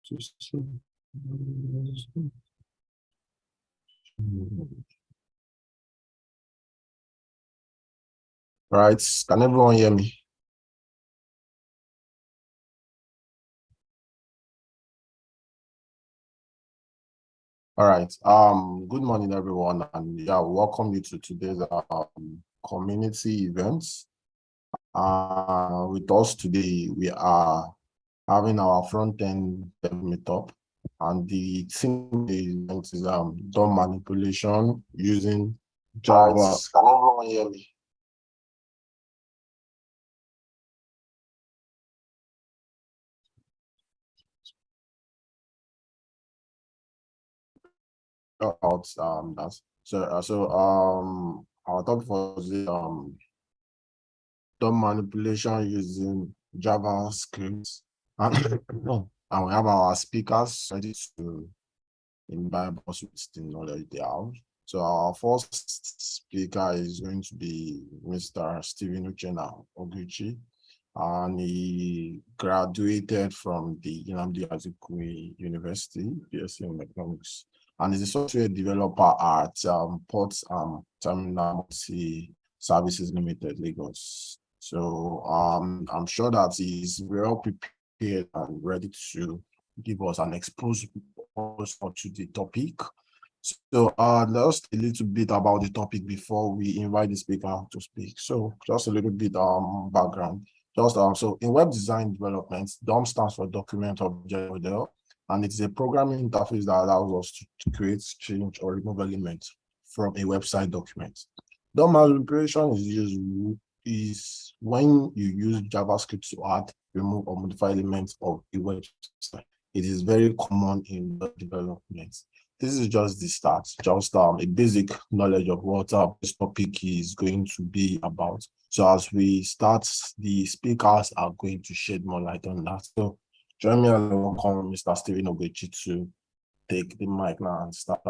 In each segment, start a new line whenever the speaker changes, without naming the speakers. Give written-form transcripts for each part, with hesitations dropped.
Right, can everyone hear me? All right. Good morning, everyone, and yeah, welcome you to today's community events. With us today, we are having our front-end meetup, and the theme of the event is DOM manipulation using Java. Right. Can everyone hear me? About that's our topic for the DOM manipulation using JavaScript, and we have our speakers ready to imbibe us with the knowledge they have. So our first speaker is going to be Mr. Stephen Uchenna Ogechi, and he graduated from the Nnamdi University, BSc in Economics, and is a software developer at Ports Terminal Services Limited, Lagos. So I'm sure that he's well prepared and ready to give us an exposure to the topic. So let's a little bit about the topic before we invite the speaker to speak. So just a little bit background. So in web design development, DOM stands for Document Object Model, and it's a programming interface that allows us to create, change, or remove elements from a website document. DOM manipulation is when you use JavaScript to add, remove, or modify elements of a website. It is very common in web development. This is just the start, just a basic knowledge of what this topic is going to be about. So as we start, the speakers are going to shed more light on that. So join me and welcome Mr. Stephen Ogechi to take the mic now and start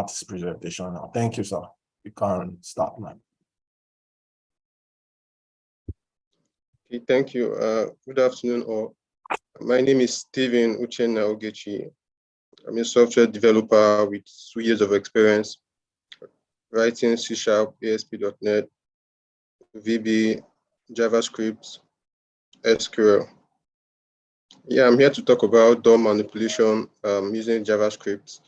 this presentation now. Thank you, sir. You can start now.
Okay, thank you. Good afternoon, all. My name is Stephen Uchenna Ogechi. I'm a software developer with 2 years of experience writing C#, ASP.NET, VB, JavaScript, SQL. Yeah, I'm here to talk about DOM manipulation using JavaScript.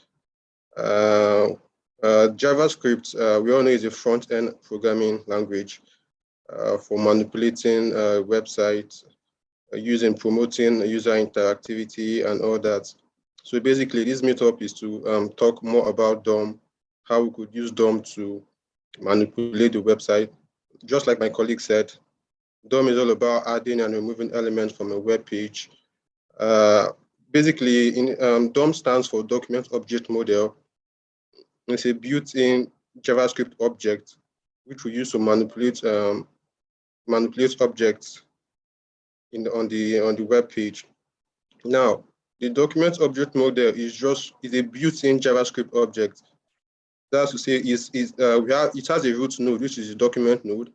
JavaScript, we all know, is a front-end programming language for manipulating websites, promoting user interactivity and all that. So basically, this meetup is to talk more about DOM, how we could use DOM to manipulate the website. Just like my colleague said, DOM is all about adding and removing elements from a web page. Basically, DOM stands for Document Object Model. It's a built-in JavaScript object which we use to manipulate objects on the web page. Now, the document object model is a built-in JavaScript object. That's to say, it has a root node, which is a document node.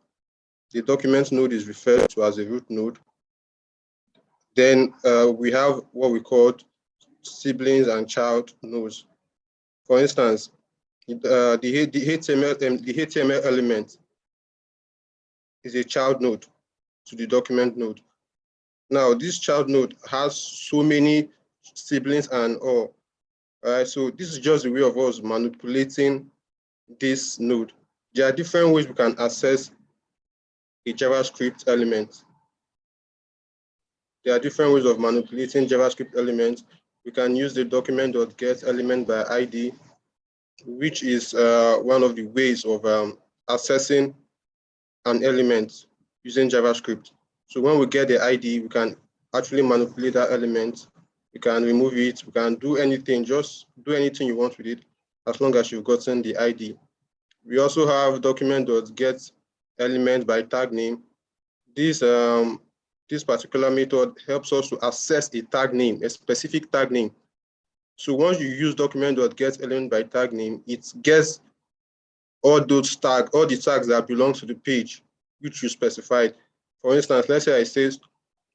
The document node is referred to as a root node. Then we have what we call siblings and child nodes. For instance, the HTML element is a child node to the document node. Now, this child node has so many siblings and all. Right, so this is just a way of us manipulating this node. There are different ways we can access a JavaScript element. There are different ways of manipulating JavaScript elements. We can use the document.get element by ID, which is one of the ways of accessing an element using JavaScript. So when we get the ID, we can actually manipulate that element. We can remove it. We can do anything. Just do anything you want with it, as long as you've gotten the ID. We also have document.get element by tag name. This particular method helps us to access a tag name, a specific tag name. So once you use document.get element by tag name, it gets all the tags that belong to the page which you specified. For instance, let's say I say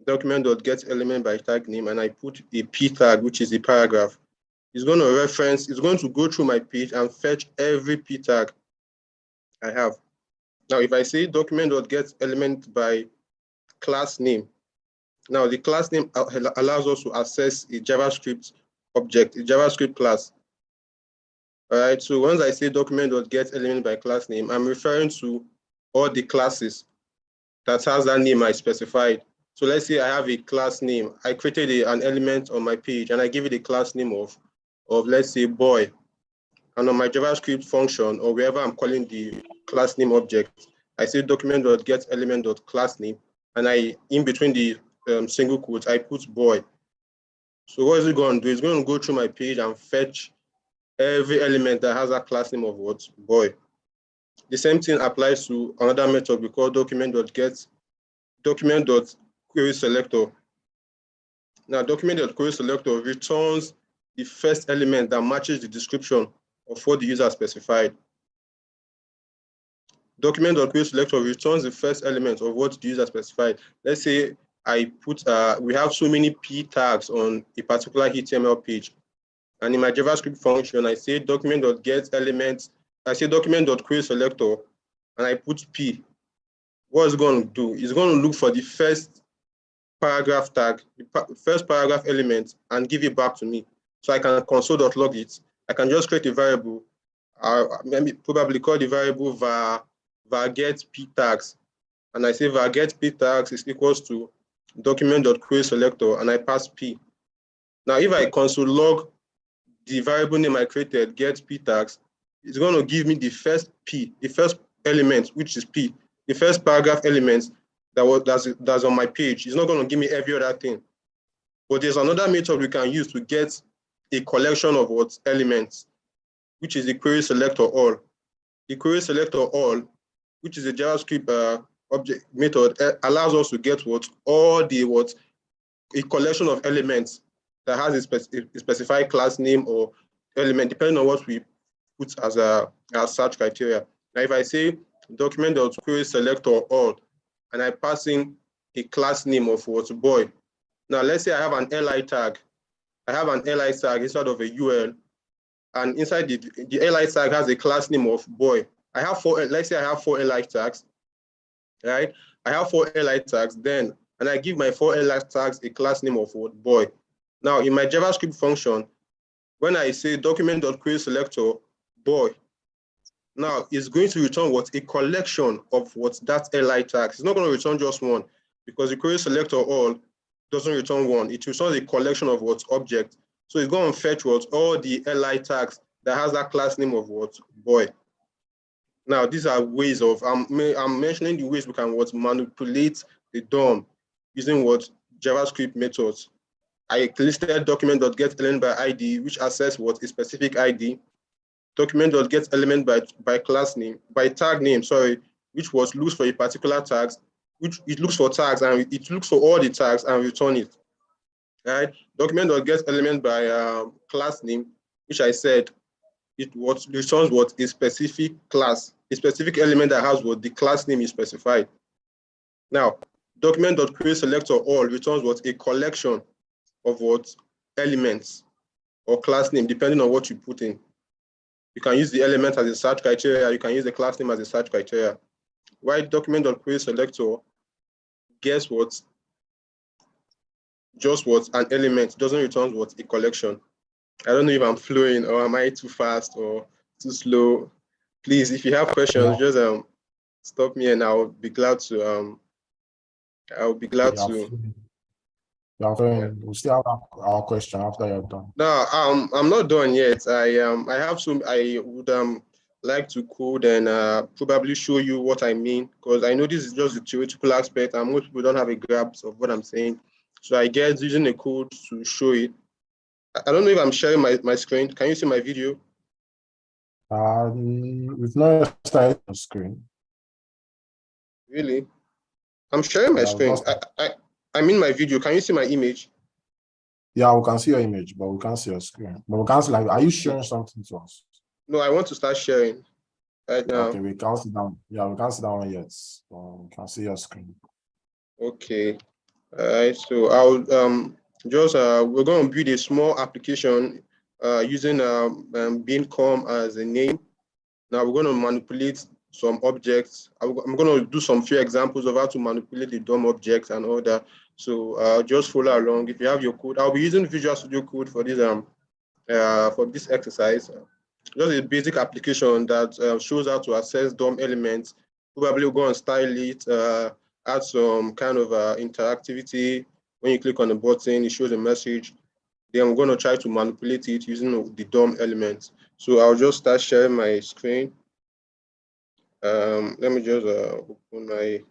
document.get element by tag name, and I put a p tag, which is a paragraph. It's going to go through my page and fetch every p tag I have. Now, if I say document.get element by class name, now the class name allows us to access a JavaScript object, a JavaScript class. All right, so once I say document.get element by class name, I'm referring to all the classes that has that name I specified. So let's say I have a class name. I created an element on my page and I give it a class name of let's say boy. And on my JavaScript function or wherever I'm calling the class name object, I say document.get element.class name, and in between the single quotes, I put boy. So what is it going to do? It's going to go through my page and fetch every element that has a class name of what? Boy. The same thing applies to another method we call document.querySelector. Now, document.querySelector returns the first element that matches the description of what the user specified. Document.querySelector returns the first element of what the user specified. Let's say I put, we have so many p tags on a particular HTML page. And in my JavaScript function, I say document.get elements, I say document.querySelector, and I put p. What it's going to do? It's going to look for the first paragraph tag, the first paragraph element, and give it back to me. So I can console.log it. I can just create a variable, maybe probably call the variable var_get p tags, and I say var_get p tags is equals to document.querySelector, and I pass p. Now, if I console log the variable name I created, get p tags, it's going to give me the first p, the first element, which is p, the first paragraph element that's on my page. It's not going to give me every other thing. But there's another method we can use to get a collection of what elements, which is the querySelector all. The querySelector all, which is a JavaScript object method, allows us to get a collection of elements that has a specified class name or element, depending on what we put as a search criteria. Now, if I say document.querySelector all, and I pass in a class name of what boy. Now, let's say I have an li tag. I have an li tag inside of a UL, and inside the li tag has a class name of boy. I have let's say I have 4 li tags, right? I have 4 li tags, and I give my 4 li tags a class name of what boy. Now, in my JavaScript function, when I say document.querySelector boy, now it's going to return what? A collection of what that li tags. It's not going to return just one, because the querySelector all doesn't return one. It returns a collection of what object. So it's going to fetch what all the li tags that has that class name of what boy. Now, these are ways of, I'm mentioning the ways we can what manipulate the DOM using what JavaScript methods. I listed document.get element by ID, which access what a specific ID. Document.get element by class name, by tag name, sorry, which was looks for a particular tags, which it looks for tags and it looks for all the tags and return it. Right? Document.get element by class name, which I said it returns what a specific class, a specific element that has what the class name is specified. Now, document.querySelector all returns what a collection of what elements or class name, depending on what you put in. You can use the element as a search criteria. You can use the class name as a search criteria. Why document.querySelector guess what? Just what an element doesn't return what a collection. I don't know if I'm flowing or am I too fast or too slow. Please, if you have questions, just stop me and I'll be glad to
Yeah, we still have our question after you're done.
No, I'm not done yet. I have some. I would like to code and probably show you what I mean, because I know this is just the theoretical aspect and most people don't have a grasp of what I'm saying. So I guess using a code to show it. I don't know if I'm sharing my screen. Can you see my video?
We've not started the screen.
Really? I'm sharing my screen. I'm in my video. Can you see my image?
Yeah, we can see your image, but we can't see your screen. But we can't see, like, are you sharing something to us?
No, I want to start sharing right now.
Okay, we can't see down. Yeah, we can't see that one yet. We can see your screen.
Okay. All right, so I'll just we're going to build a small application using Bincom as a name. Now we're going to manipulate some objects. I'm going to do some few examples of how to manipulate the DOM objects and all that. So just follow along. If you have your code, I'll be using Visual Studio Code for this exercise. Just a basic application that shows how to access DOM elements. Probably we'll go and style it, add some kind of interactivity. When you click on the button, it shows a message. Then I'm going to try to manipulate it using the DOM elements. So I'll just start sharing my screen. Let me just open my.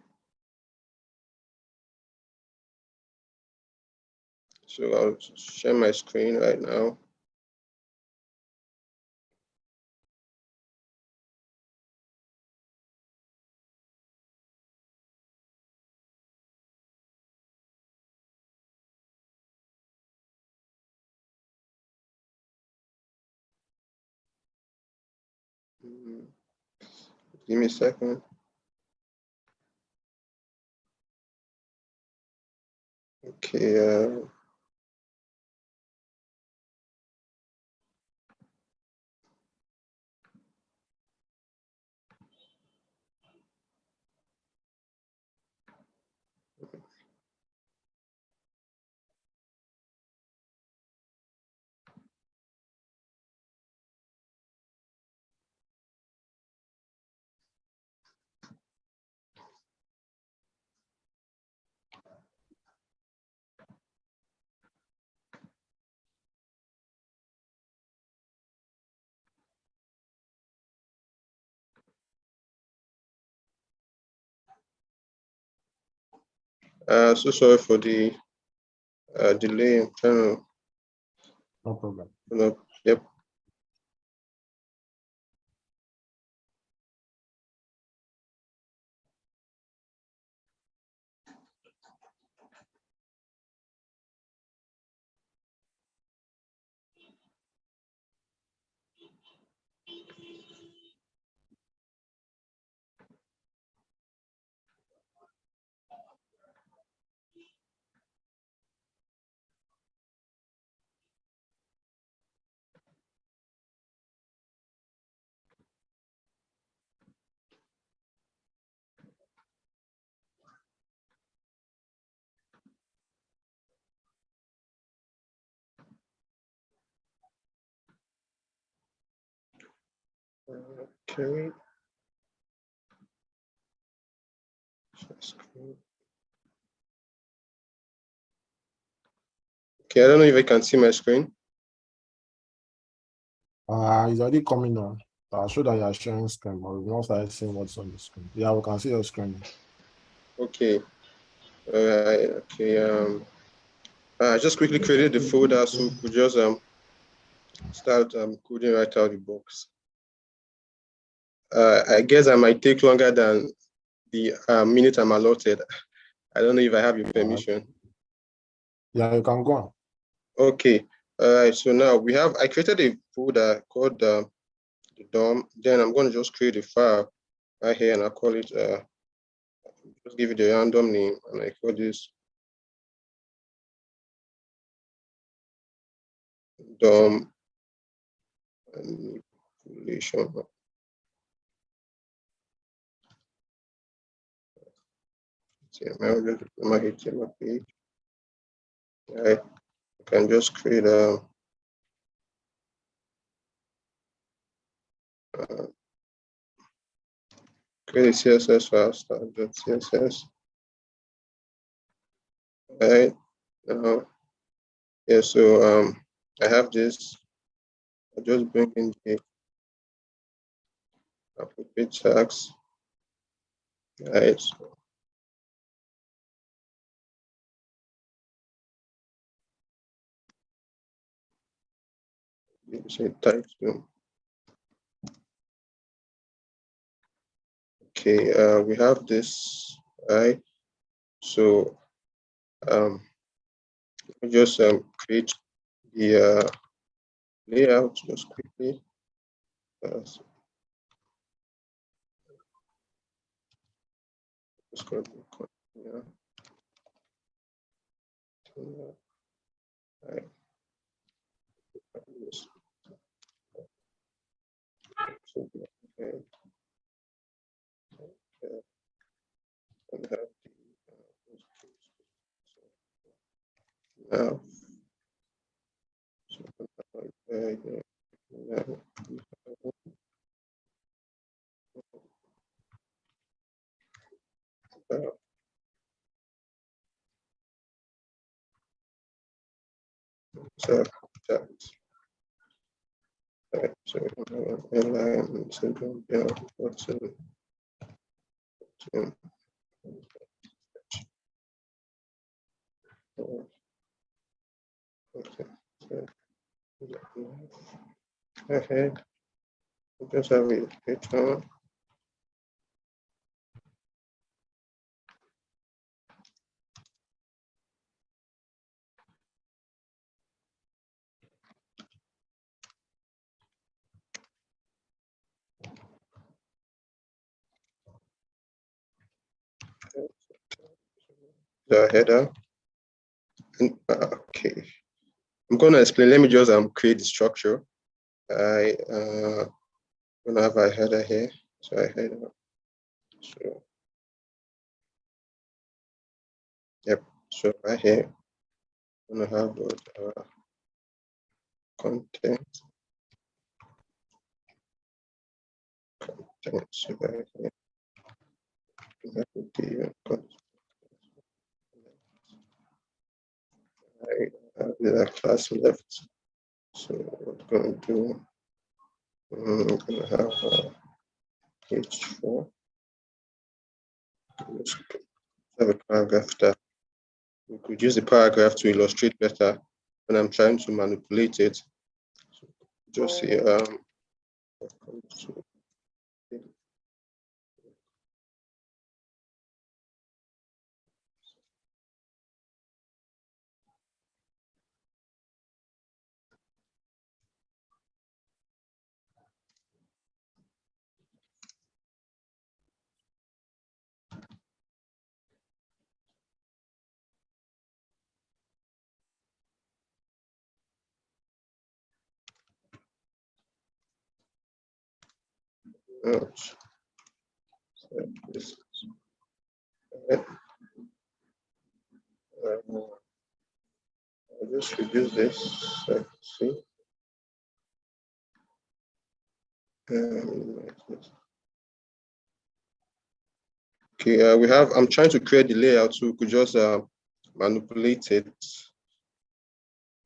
So I'll share my screen right now. Give me a second. Okay. So sorry for the delay. I'm trying to.
No problem.
Yep. Okay. Okay, I don't know if I can see my screen.
It's already coming on. I'll show that you are sharing screen, but we've not started seeing what's on the screen. Yeah, we can see your screen.
Okay. All right. Okay. I just quickly created the folder so we could just start coding right out the box. I guess I might take longer than the minute I'm allotted. I don't know if I have your permission.
Yeah, you can go on.
Okay. All right. So now I created a folder called the DOM. Then I'm going to just create a file right here, and I'll call it. Just give it a random name, and I call this DOM manipulation. My HTML page. I can just create a create a CSS file, start.css. Right. Yeah, so I have this. I just bring in the appropriate tags. Right. So say type to. Okay, we have this, right? So we just create the layout just quickly. Yeah. Right. Okay. Now, so airline syndrome, yeah, what's in okay, just have it return. The header. And, okay, I'm gonna explain. Let me just create the structure. I gonna have a header here. So I header. So yep. So right here, I'm gonna have content. So right here, that would be the class left. So what I'm going to do, I'm going to have H4. Just have a paragraph that we could use the paragraph to illustrate better when I'm trying to manipulate it. So just say ouch. So this is I'll just reduce this. See. Okay, we have. I'm trying to create the layout, so we could just manipulate it.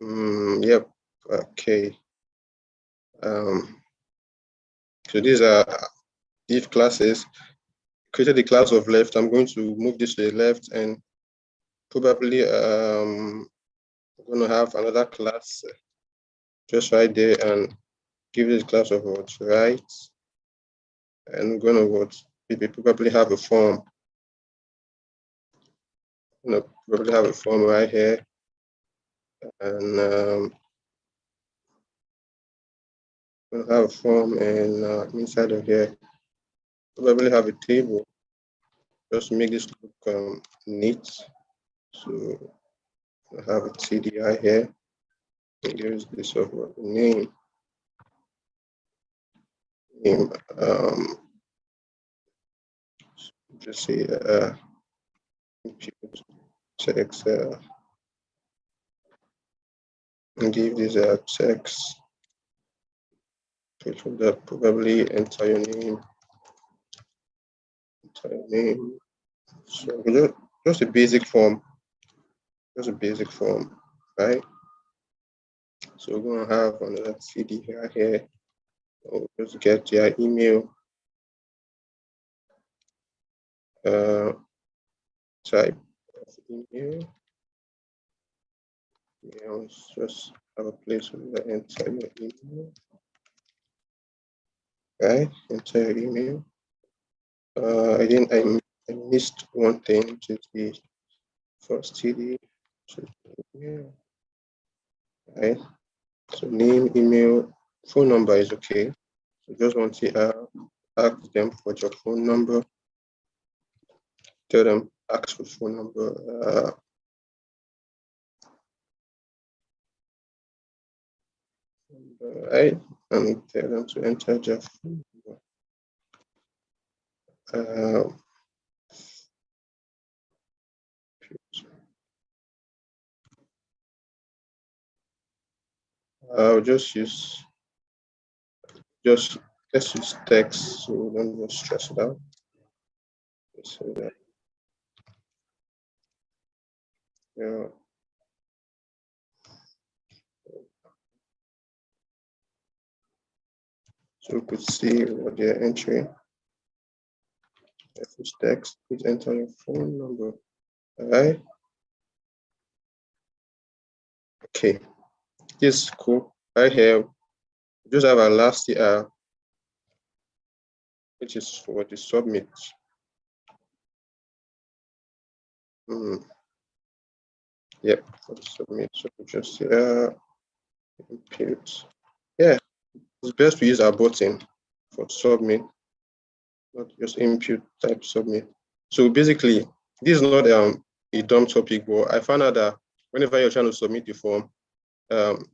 Yep. Okay. So these are div classes. Created the class of left. I'm going to move this to the left, and probably I'm going to have another class just right there, and give this class of what right, and we're going to what probably have a form. Probably have a form right here, and we'll have a form, and inside of here, probably have a table. Just to make this look neat. So I have a TDI here. And here's this of name. Just say text and give this text. Probably enter your name. Enter your name. So just a basic form. Just a basic form, right? So we're gonna have another CD here. So just get your email. Type of email. Let's just have a place where you enter your email. Right, enter your email. I missed one thing, which is the first TD. Right. So name, email, phone number is okay. So just want to ask them for your phone number. Tell them ask for phone number. right, and tell them to enter their phone number. I'll just use let's use text so we don't just stress it out. So that yeah. So we could see what they're entering. If it's text, please enter your phone number. All right. Okay. This is cool. Right here, we just have our last which is for the submit. Yep, for the submit. So just input. Yeah, it's best to use our button for submit, not just input type submit. So basically, this is not a dumb topic, but I found out that whenever you're trying to submit the form,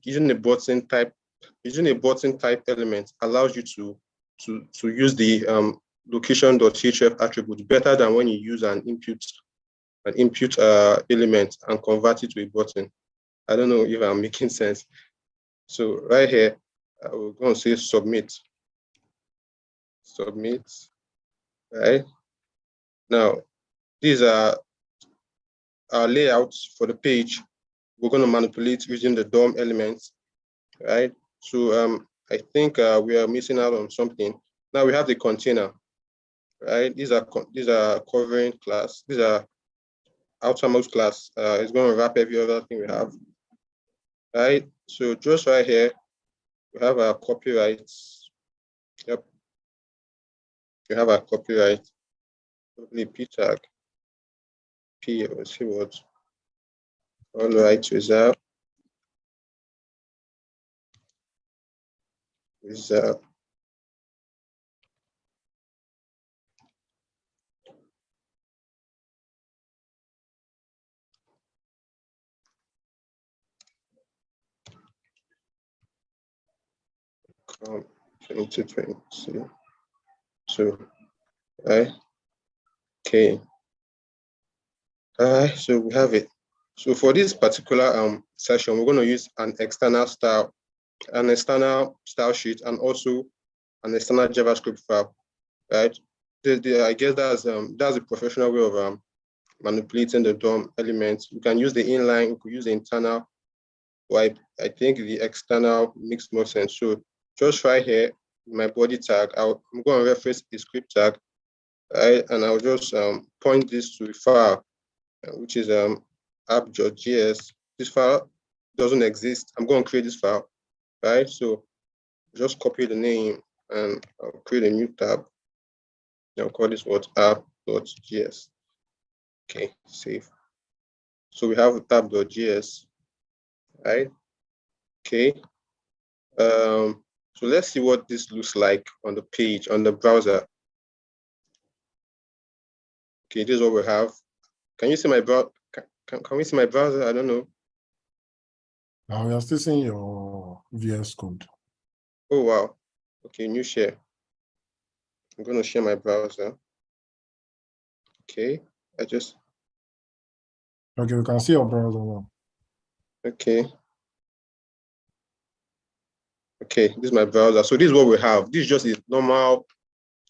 using a button type element allows you to use the location.href attribute better than when you use an input element and convert it to a button. I don't know if I'm making sense. So right here, we're going to say submit. Submit, right? Now, these are our layouts for the page. We're going to manipulate using the DOM elements, right? So I think we are missing out on something. Now we have the container, right? These are covering class. These are outermost class. It's going to wrap every other thing we have, right? So just right here, we have our copyrights. Yep. We have our copyright. Probably p tag. P. Let's see what. All rights reserved. Reserved. Come 2020. So, right. Okay. So we have it. So for this particular session, we're going to use an external style sheet, and also an external JavaScript file, right? I guess that's a professional way of manipulating the DOM elements. We can use the inline, we could use the internal. But I think the external makes more sense. So just right here, my body tag, I'm going to reference the script tag, right? And I'll just point this to the file, which is app.js. This file doesn't exist. I'm going to create this file, right? So just copy the name and I'll create a new tab. I'll call this what app.js. Okay, save. So we have tab.js, right? Okay. So let's see what this looks like on the page, on the browser. Okay, this is what we have. Can you see my browser? Can we see my browser? I don't know.
Now we are still seeing your VS Code.
Oh, wow. Okay, new share. I'm going to share my browser. Okay,
Okay, we can see your browser now.
Okay. Okay, this is my browser. So this is what we have. This is just a normal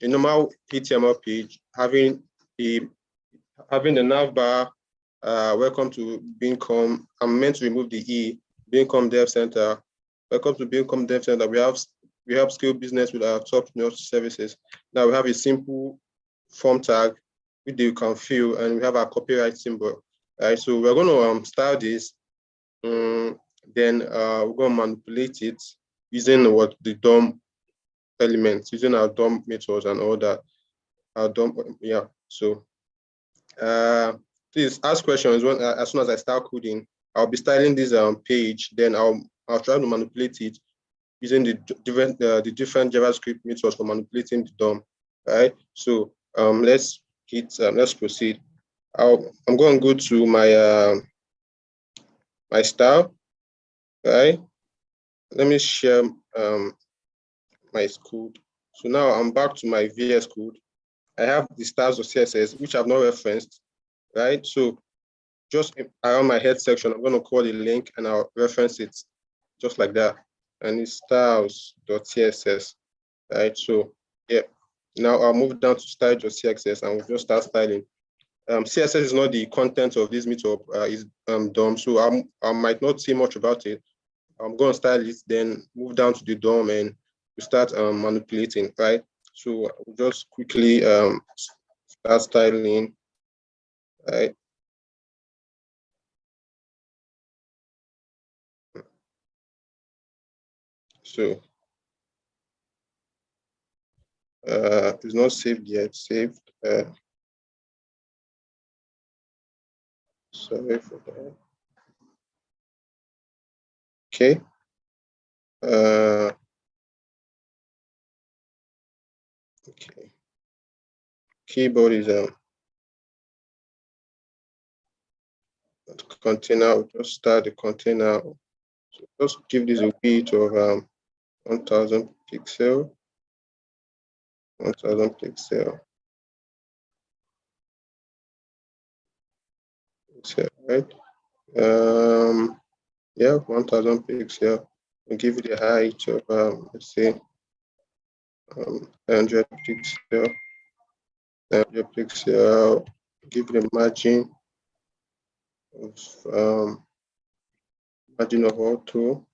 HTML page having the nav bar. Welcome to Bincom. I'm meant to remove the E. Bincom Dev Center. Welcome to Bincom Dev Center. We have scale business with our top-notch services. Now we have a simple form tag which you can fill, and we have our copyright symbol. Right. So we're going to style this. Then we're going to manipulate it using the DOM elements, using our DOM methods and all that. Our DOM, yeah. So please ask questions as soon as I start coding. I'll be styling this page, then I'll try to manipulate it using the different JavaScript methods for manipulating the DOM. Right. So let's proceed. I'm going to go to my my style, right? let me share my code. So now I'm back to my VS code. I have the styles of CSS, which I've not referenced, right? So just around my head section, I'm going to call the link and I'll reference it just like that. And it's styles.css, right? So yeah, now I'll move down to style.css and we'll just start styling. CSS is not the content of this meetup, it's DOM, so I might not say much about it. I'm going to style it, then move down to the DOM and we start manipulating, right? So we'll just quickly start styling, right? So it's not saved yet, saved. Sorry for that. Okay. Okay. Keyboard is container. We'll just start the container. So just give this a width of 1000 pixel. 1000 pixel. Right? Yeah, 1000 pixel. We'll give it a height of let's say 100 pixel. 100 pixel. Give it a margin of auto.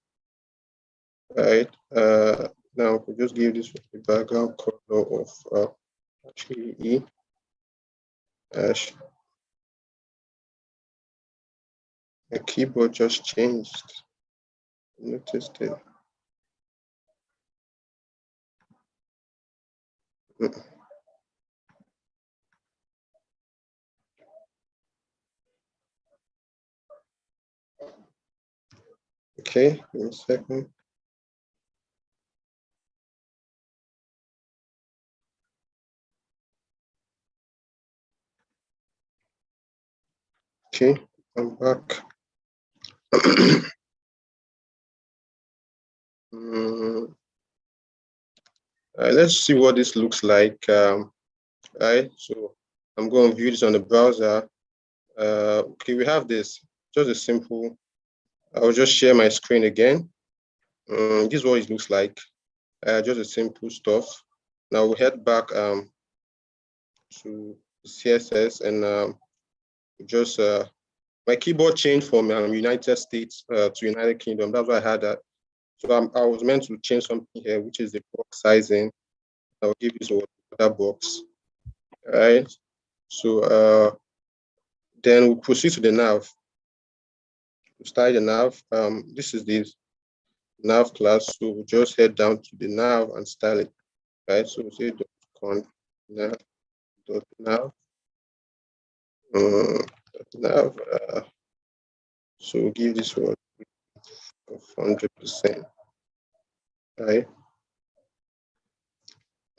Right. Now we'll just give this a background color of actually E. The keyboard just changed. Noticed it. Okay, give me a second. Okay, I'm back. Let's see what this looks like. Right, so I'm going to view this on the browser. Okay, we have this, just a simple. I'll just share my screen again. This is what it looks like. Just a simple stuff. Now we'll head back to CSS and just my keyboard changed from United States to United Kingdom. That's why I had that. So I was meant to change something here, which is the box sizing. I'll give this another box. All right. So then we'll proceed to the nav. We'll start the nav. This is the nav class. So we'll just head down to the nav and style it. Right. So we'll say nav. Nav. So we'll give this one 100%. Right.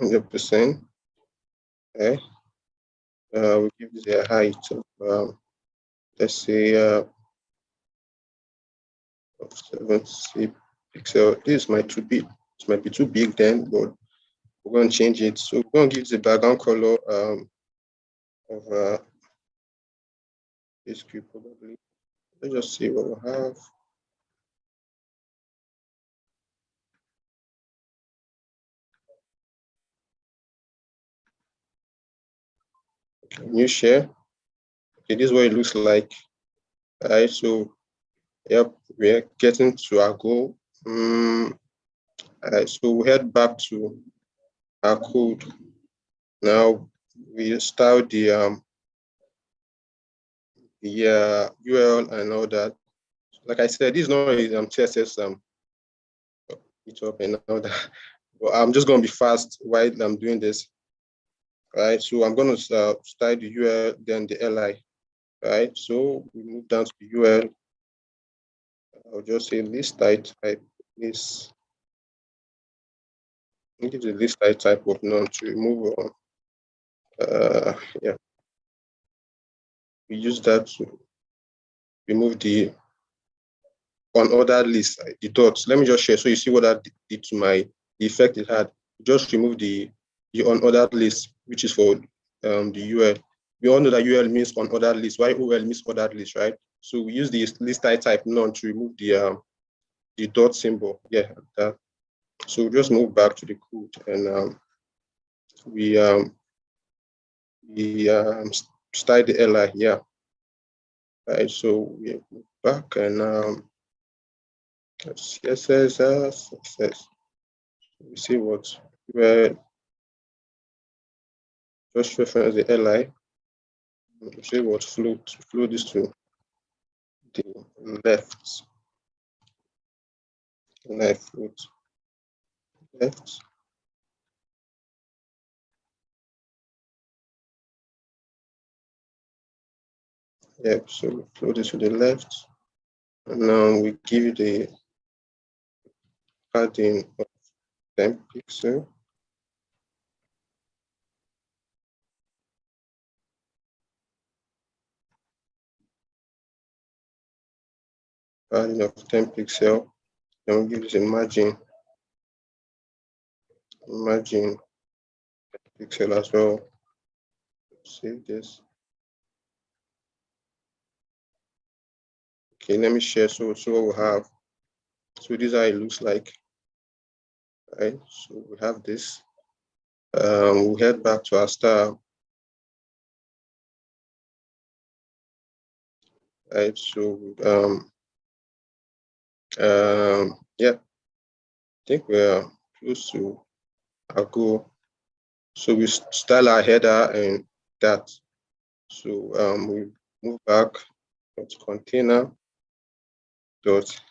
100%. Okay. We'll give this a height of let's say 70 pixel. This might too big. This might be too big then, but we're going to change it. So we're going to give the background color of this cube probably. Let's just see what we have. Okay, new share. Okay, this is what it looks like. All right, so yep, we're getting to our goal. All right, so we head back to our code. Now we style the URL and all that. Like I said, this is not a CSS Meetup and all that. But I'm just going to be fast while I'm doing this. Right, so I'm going to start the URL, then the li. Right, so we move down to the URL. I'll just say list type this. Give the list type of none to remove. Yeah, we use that to remove the unordered list, the dots. Let me just share so you see what that did to the effect it had. Just remove the unordered list, which is for the UL. We all know that UL means unordered list. Why OL means ordered list, right? So we use the list type none to remove the dot symbol. Yeah, that. So just move back to the code and we start the li. Yeah. Right. So we move back and CSS. We see what where just reference the li. We see what flow this to the left. Left. Yep. So we flow this to the left, and now we give you the padding of 10 pixels. Padding of 10 pixels. Then we give this a margin pixel as well. Save this. Okay, let me share. So what we have. So this is how it looks like. Right. So we have this. We'll head back to our style. Right. So yeah, I think we're close to our goal. So we style our header and that. So we move back to container dot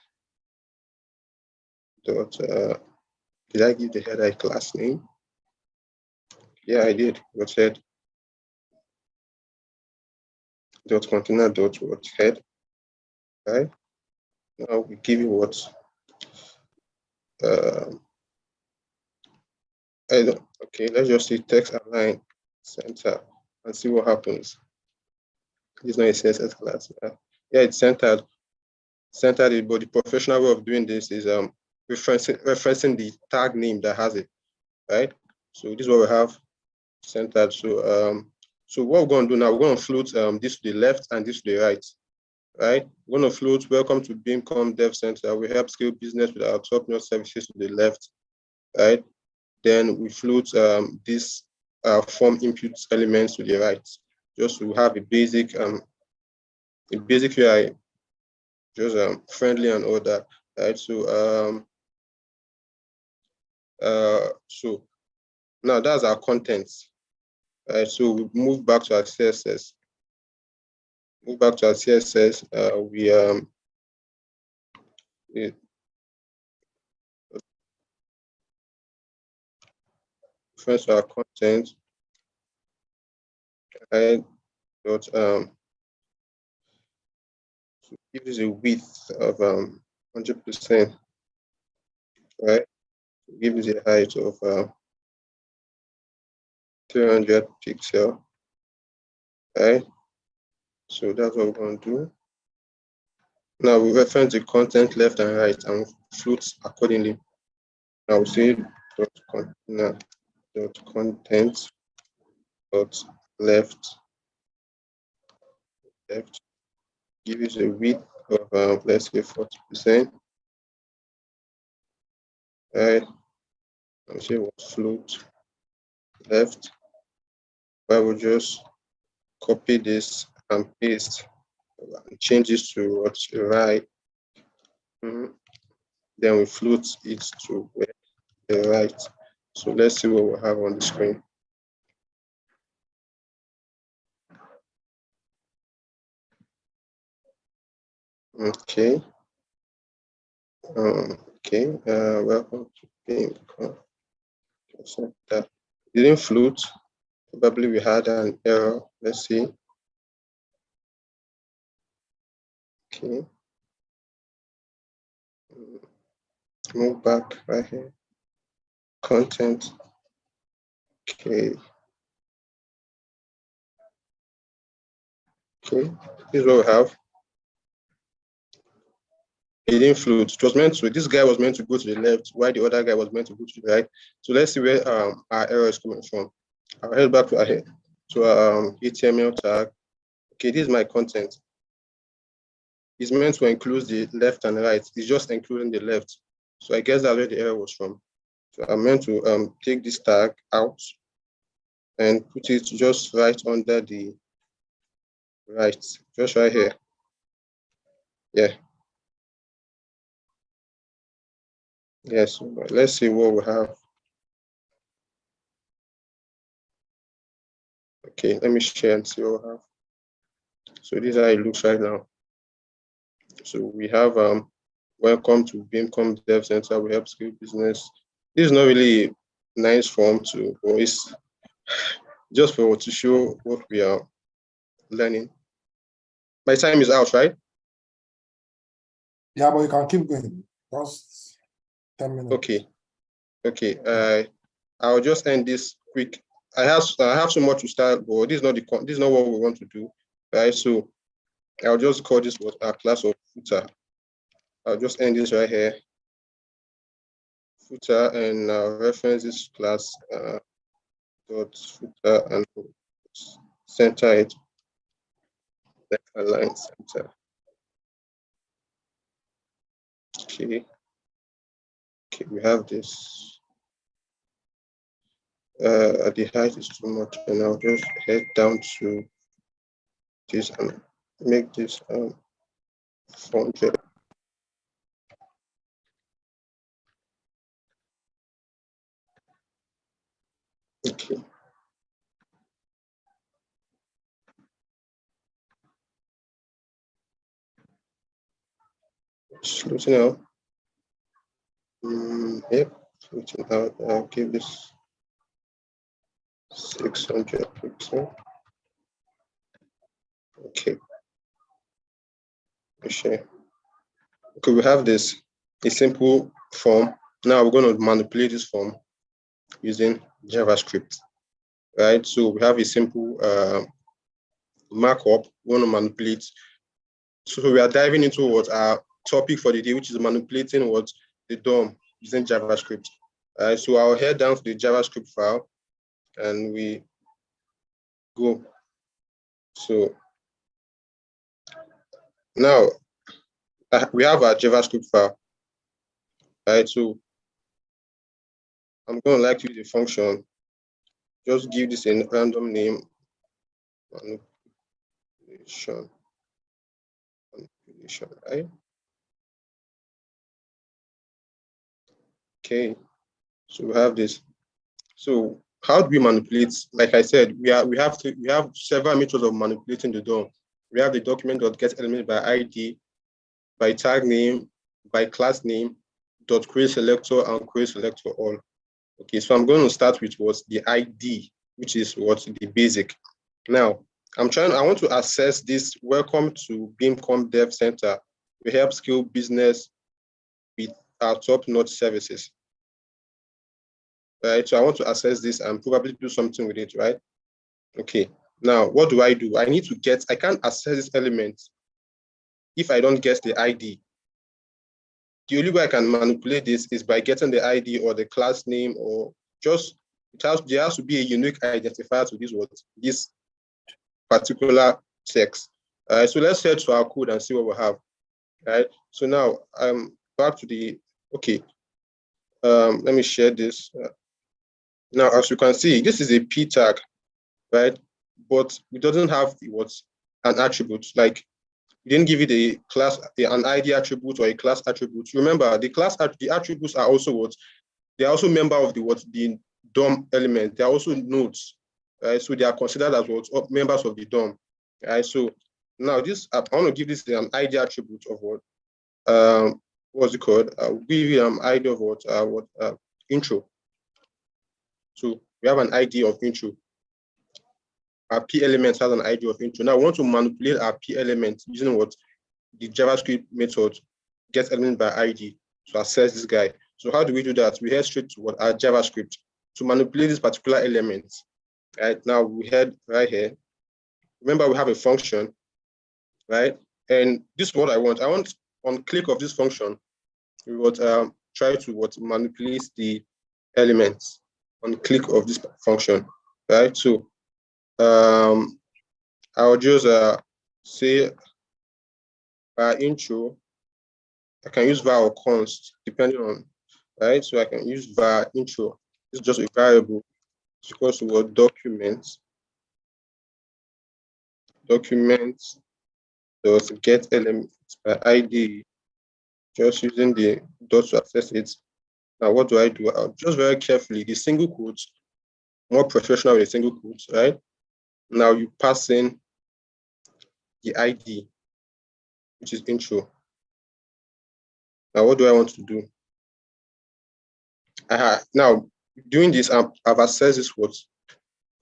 did I give the header a class name? Yeah, I did. What head dot container dot what head. Right. Now we give you what okay, let's just say text align center and see what happens. It's not a CSS class. Yeah, it's centered, but the professional way of doing this is referencing the tag name that has it, right? So this is what we have centered. So so what we're going to do now, we're going to float this to the left and this to the right, right? We're going to float welcome to Bincom Dev Center. We help scale business with our top-notch services to the left, right? Then we float this form input elements to the right, just to have a basic UI, just friendly and all that, right? So so now that's our contents, right? So we move back to our CSS. We first our content, right? Dot so give this a width of 100%, right? Give this a height of 300 pixel, right? So that's what we're going to do. Now we reference the content left and right and float accordingly. Now we say content left, give it a width of let's say 40%. Right. I'll say what float left. I will just copy this and paste and change this to what's right. Then we float it to the right. So let's see what we have on the screen. Okay. Welcome to Bincom. That didn't float. Probably we had an error. Let's see. Okay. Move back right here. Content. Okay. Okay. This is what we have. It didn't float. It was meant to, this guy was meant to go to the left, while the other guy was meant to go to the right. So let's see where our error is coming from. I'll head back to our HTML tag. Okay, this is my content. It's meant to include the left and right. It's just including the left. So I guess that's where the error was from. So I'm meant to take this tag out and put it just right under the right, just right here. Yeah. Yes, let's see what we have. Okay, let me share and see what we have. So this is how it looks right now. So we have welcome to Bincom Dev Center. We help scale business. This is not really a nice form to, or it's just for to show what we are learning. My time is out, right?
Yeah, but you can keep going. Just 10 minutes.
Okay. Okay. I'll just end this quick. I have so much to start, but this is not what we want to do, right? So I'll just call this what our class of footer. I'll just end this right here. Footer, and reference this class dot footer and center it. Align center. Okay. Okay, we have this. The height is too much, and I'll just head down to this and make this 400. Okay. Floating out. Yep, floating out. I'll give this 600 pixel. Okay. Okay, we have this, a simple form. Now we're going to manipulate this form using JavaScript, right? So we have a simple markup we want to manipulate. So we are diving into what our topic for the day, which is manipulating what the DOM using JavaScript. So I'll head down to the JavaScript file and we go. So now we have our JavaScript file, right? So I'm going to like use the function. Just give this a random name. Manipulation, right? Okay, so we have this. So how do we manipulate? Like I said, we have several methods of manipulating the DOM. We have the document.getElement by ID, by tag name, by class name, dot query selector, and query selector all. Okay, so I'm going to start with what's the ID, which is what's the basic. Now, I want to access this. Welcome to Bincom Dev Center. We help scale business with our top-notch services. Right, so I want to access this and probably do something with it, right? Okay, now what do? I need to get, I can't access this element if I don't get the ID. The only way I can manipulate this is by getting the ID or the class name, or just, there has to be a unique identifier to this particular text. So let's head to our code and see what we have. Right, so now I'm back to the, okay, let me share this. Now, as you can see, this is a p tag, right? But it doesn't have an attribute. Like, we didn't give it a class, an ID attribute or a class attribute. Remember, the attributes are also they are also member of the DOM element. They are also nodes, right? So they are considered as members of the DOM, right? So now this, I want to give this an ID attribute of what's it called? We'll give you an ID of intro. So we have an ID of intro. Our p element has an ID of intro. Now we want to manipulate our p element using the JavaScript method getElement by ID to access this guy. So how do we do that? We head straight to our JavaScript to manipulate this particular element. Right now we head right here. Remember, we have a function, right? And this is what I want. I want on click of this function, we would try to manipulate the elements on click of this function, right? So I'll just say intro. I can use var or const depending on, right? So I can use var intro. It's just a variable. It's equals to what documents dot get elements by ID, just using the dot to access it. Now, what do? I'll just very carefully, the single quotes, more professional with the single quotes, right? Now you pass in the ID, which is intro. Now, what do I want to do? Now, doing this, I've accessed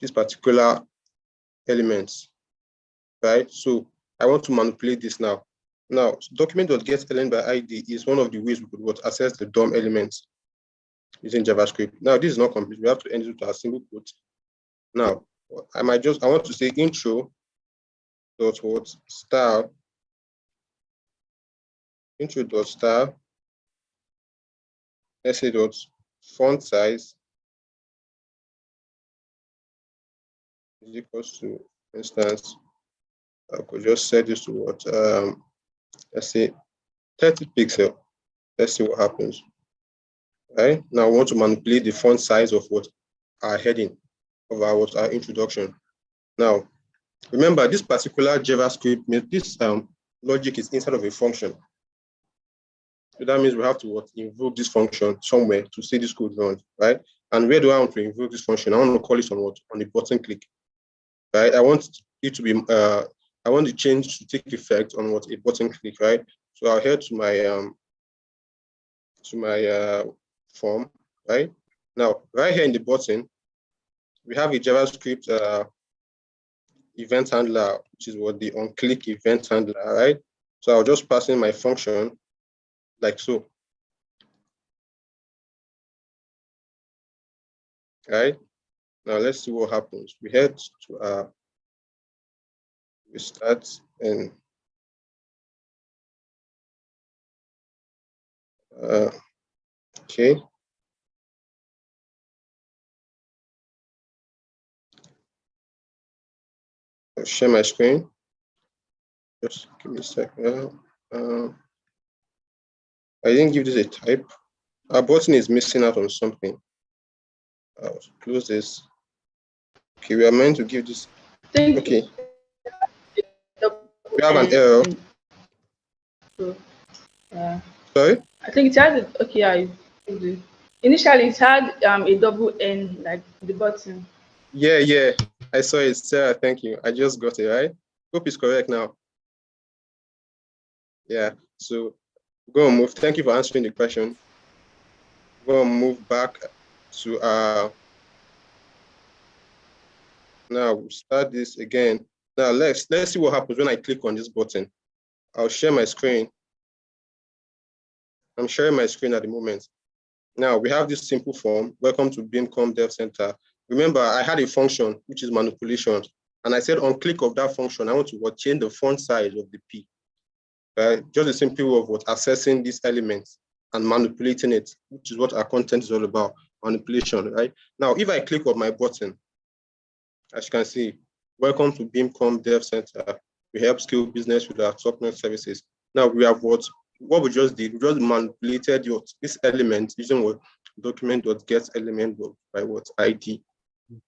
this particular elements, right? So I want to manipulate this now. Now, document.getElement by ID is one of the ways we could access the DOM elements using JavaScript. Now, this is not complete. We have to end it with a single quote. Now, I want to say intro dot style, intro dot style, let's say dot font size is equals to, for instance, I could just set this to let's say 30 pixel. Let's see what happens. Right now, I want to manipulate the font size of our heading of our introduction. Now, remember this particular JavaScript, this logic is inside of a function. So that means we have to invoke this function somewhere to see this code run, right? And where do I want to invoke this function? I want to call it on on the button click, right? I want it to be I want the change to take effect on a button click, right? So I'll head to my form, right? Now, right here in the button, we have a JavaScript event handler, which is the onClick event handler, right? So I'll just pass in my function like so, right? Now let's see what happens. We head to we start and okay. I'll share my screen. Just give me a second. I didn't give this a type. Our button is missing out on something. I'll close this. Okay, we are meant to give this. Okay. We have an error.
So,
Sorry?
I think it had okay. Initially it had a double N like the button.
Yeah. I saw it, Sarah. Thank you. I just got it right. Hope it's correct now. Yeah. So go and move. Thank you for answering the question. Go and move back to now we'll start this again. Now let's see what happens when I click on this button. I'll share my screen. I'm sharing my screen at the moment. Now we have this simple form. Welcome to Bincom Dev Center. Remember, I had a function which is manipulation, and I said on click of that function, I want to change the font size of the P. Right? Just a simple way of accessing these elements and manipulating it, which is what our content is all about, manipulation, right? Now, if I click on my button, as you can see, welcome to Bincom Dev Center. We help scale business with our top-notch services. Now we have what we just did. We just manipulated this element using document.getElement by ID.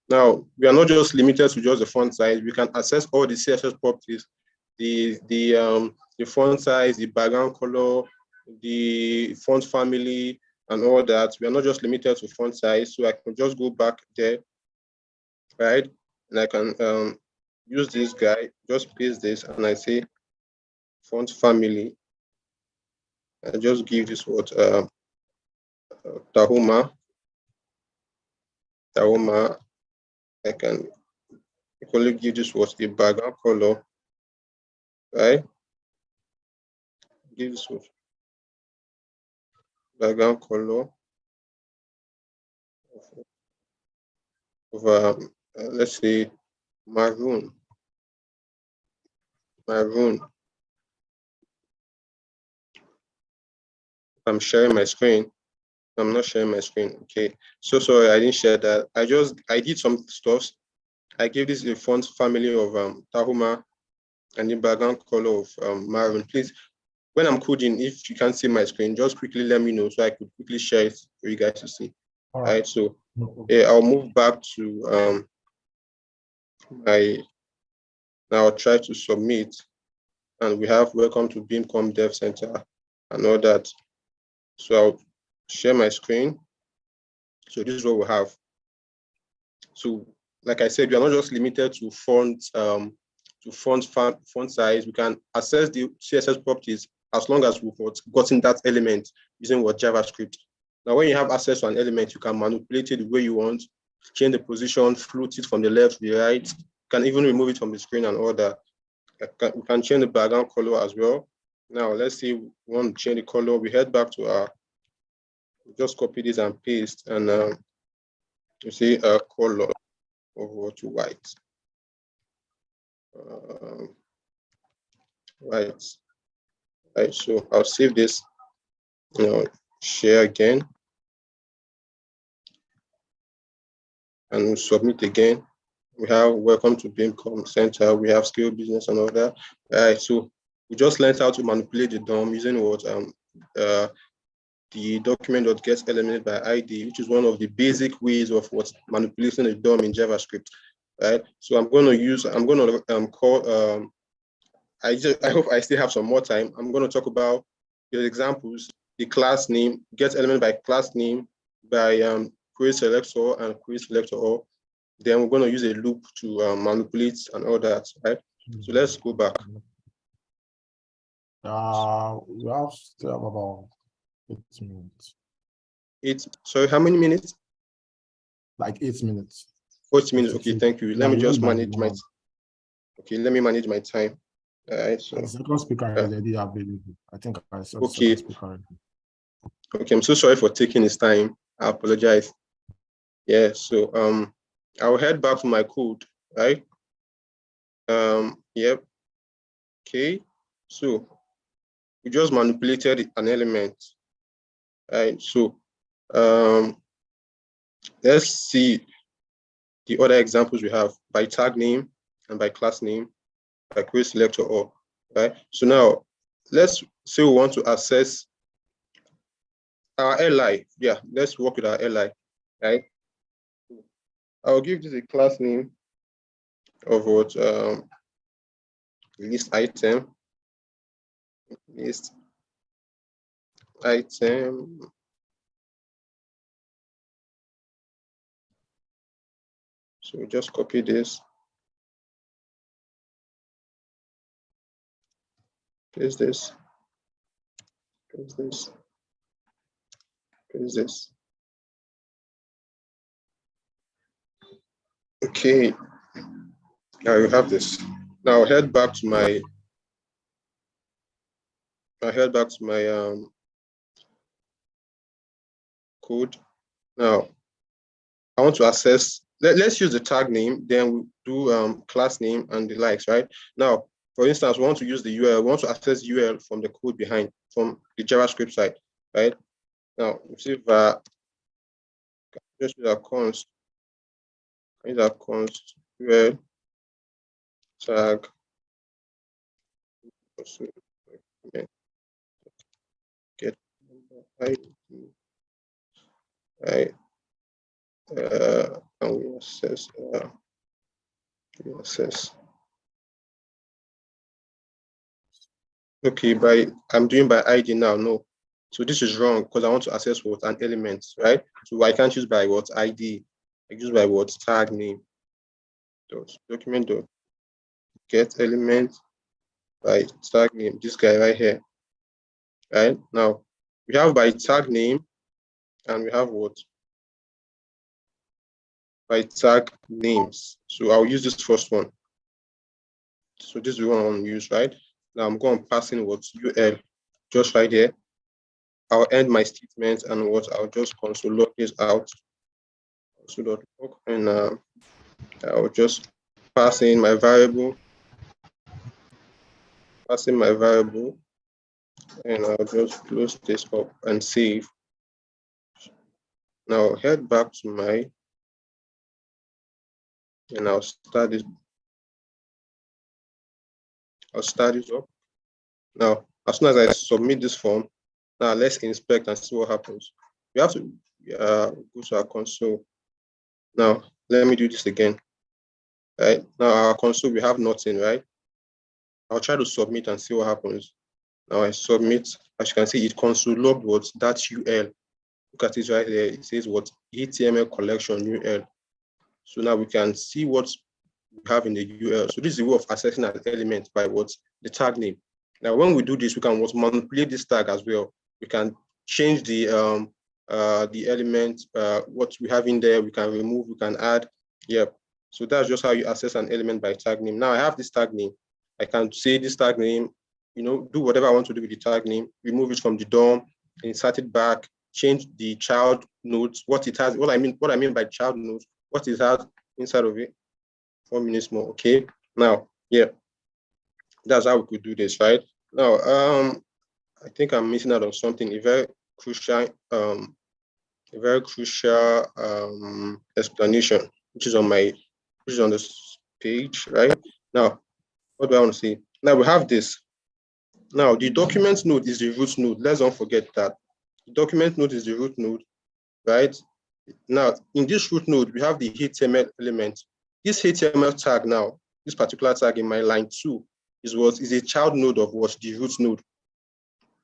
Now we are not just limited to just the font size. We can access all the CSS properties, the font size, the background color, the font family, and all that. We are not just limited to font size. So I can just go back there, right? And I can use this guy, just paste this, and I say font family. I just give this Tahoma. I can equally give this a background color, right? Give this background color of let's say maroon. I'm sharing my screen. I'm not sharing my screen. Okay. So sorry, I didn't share that. I did some stuff. I gave this a font family of Tahoma and the background color of maroon. Please, when I'm coding, if you can't see my screen, just quickly let me know so I could quickly share it for you guys to see. All right. So I'll move back to now I'll try to submit, and we have welcome to Bincom Dev Center and all that. So I'll share my screen. So this is what we have. So like I said, we are not just limited to font size. We can access the CSS properties as long as we've gotten that element using JavaScript. Now, when you have access to an element, you can manipulate it the way you want, change the position, float it from the left to the right. You can even remove it from the screen and all that. We can change the background color as well. Now, let's see, we want to change the color. We head back to our, just copy this and paste, and you see a color over to white. Right. So I'll save this, share again, and we'll submit again. We have welcome to Bincom Center. We have skill business and all that. All right, so we just learned how to manipulate the DOM using the document.getElement by ID, which is one of the basic ways of manipulating the DOM in JavaScript. Right. So I'm going to call. I hope I still have some more time. I'm going to talk about the examples, the class name, get element by class name, by query selector and query selector all. Then we're going to use a loop to manipulate and all that, right? So let's go back.
We have still about 8 minutes.
Sorry, how many minutes?
Like 8 minutes.
40 minutes. Okay, thank you. Let me just manage my. Okay, let me manage my time. All right. So
the second speaker is already available. I think I saw the
okay.
Second speaker.
Okay, I'm so sorry for taking his time. I apologize. Yeah. So I'll head back to my code, right? Yep. Okay. So we just manipulated an element. Right. So let's see the other examples we have by tag name and by class name, by query selector all. Right. So now let's say we want to access our li. Yeah, let's work with our li. Right. I'll give this a class name of what list item. So just copy this. Paste this. Paste this. Paste this. Okay. Now you have this. Now head back to my. Code. Now I want to access. Let's use the tag name. Then we do class name and the likes. Right now, for instance, we want to use the URL. We want to access URL from the code behind, from the JavaScript side. Right now, see if just use our const. Use our const URL tag. Get ID. Right. And we access. Okay, I'm doing by ID now. No, so this is wrong because I want to access what an element, right? So I can't use by what ID. I use by what tag name. Document dot get element by tag name. This guy right here. Right now we have by tag name, and we have what by tag names. So I'll use this first one. So this is the one I want to use, right? Now I'm going to pass in what UL just right there. I'll end my statement and what I'll just console log this out. Console.log, and I'll just pass in my variable. Passing my variable And I'll just close this up and save. Now head back to my, and I'll start this. I'll start it up. Now, as soon as I submit this form, now let's inspect and see what happens. We have to go to our console. Now, let me do this again. Right now, our console, we have nothing, right? I'll try to submit and see what happens. Now I submit, as you can see, it console logged what that UL. Look at it right there. It says what HTML collection UL. So now we can see what we have in the UL. So this is the way of accessing an element by what the tag name. Now, when we do this, we can what manipulate this tag as well. We can change the element, what we have in there. We can remove, we can add. Yep. So that's just how you access an element by tag name. Now I have this tag name. I can say this tag name, you know, do whatever I want to do with the tag name, remove it from the DOM, insert it back, change the child nodes, what it has, what I mean by child nodes, what it has inside of it. 4 minutes more. Okay. Now, yeah, that's how we could do this, right? Now, I think I'm missing out on something, a very crucial explanation, which is on this page, right? Now, what do I want to say? Now we have this. Now, the document node is the root node. Let's don't forget that. The document node is the root node, right? Now, in this root node, we have the HTML element. This HTML tag now, this particular tag in my line 2 is a child node of what the root node.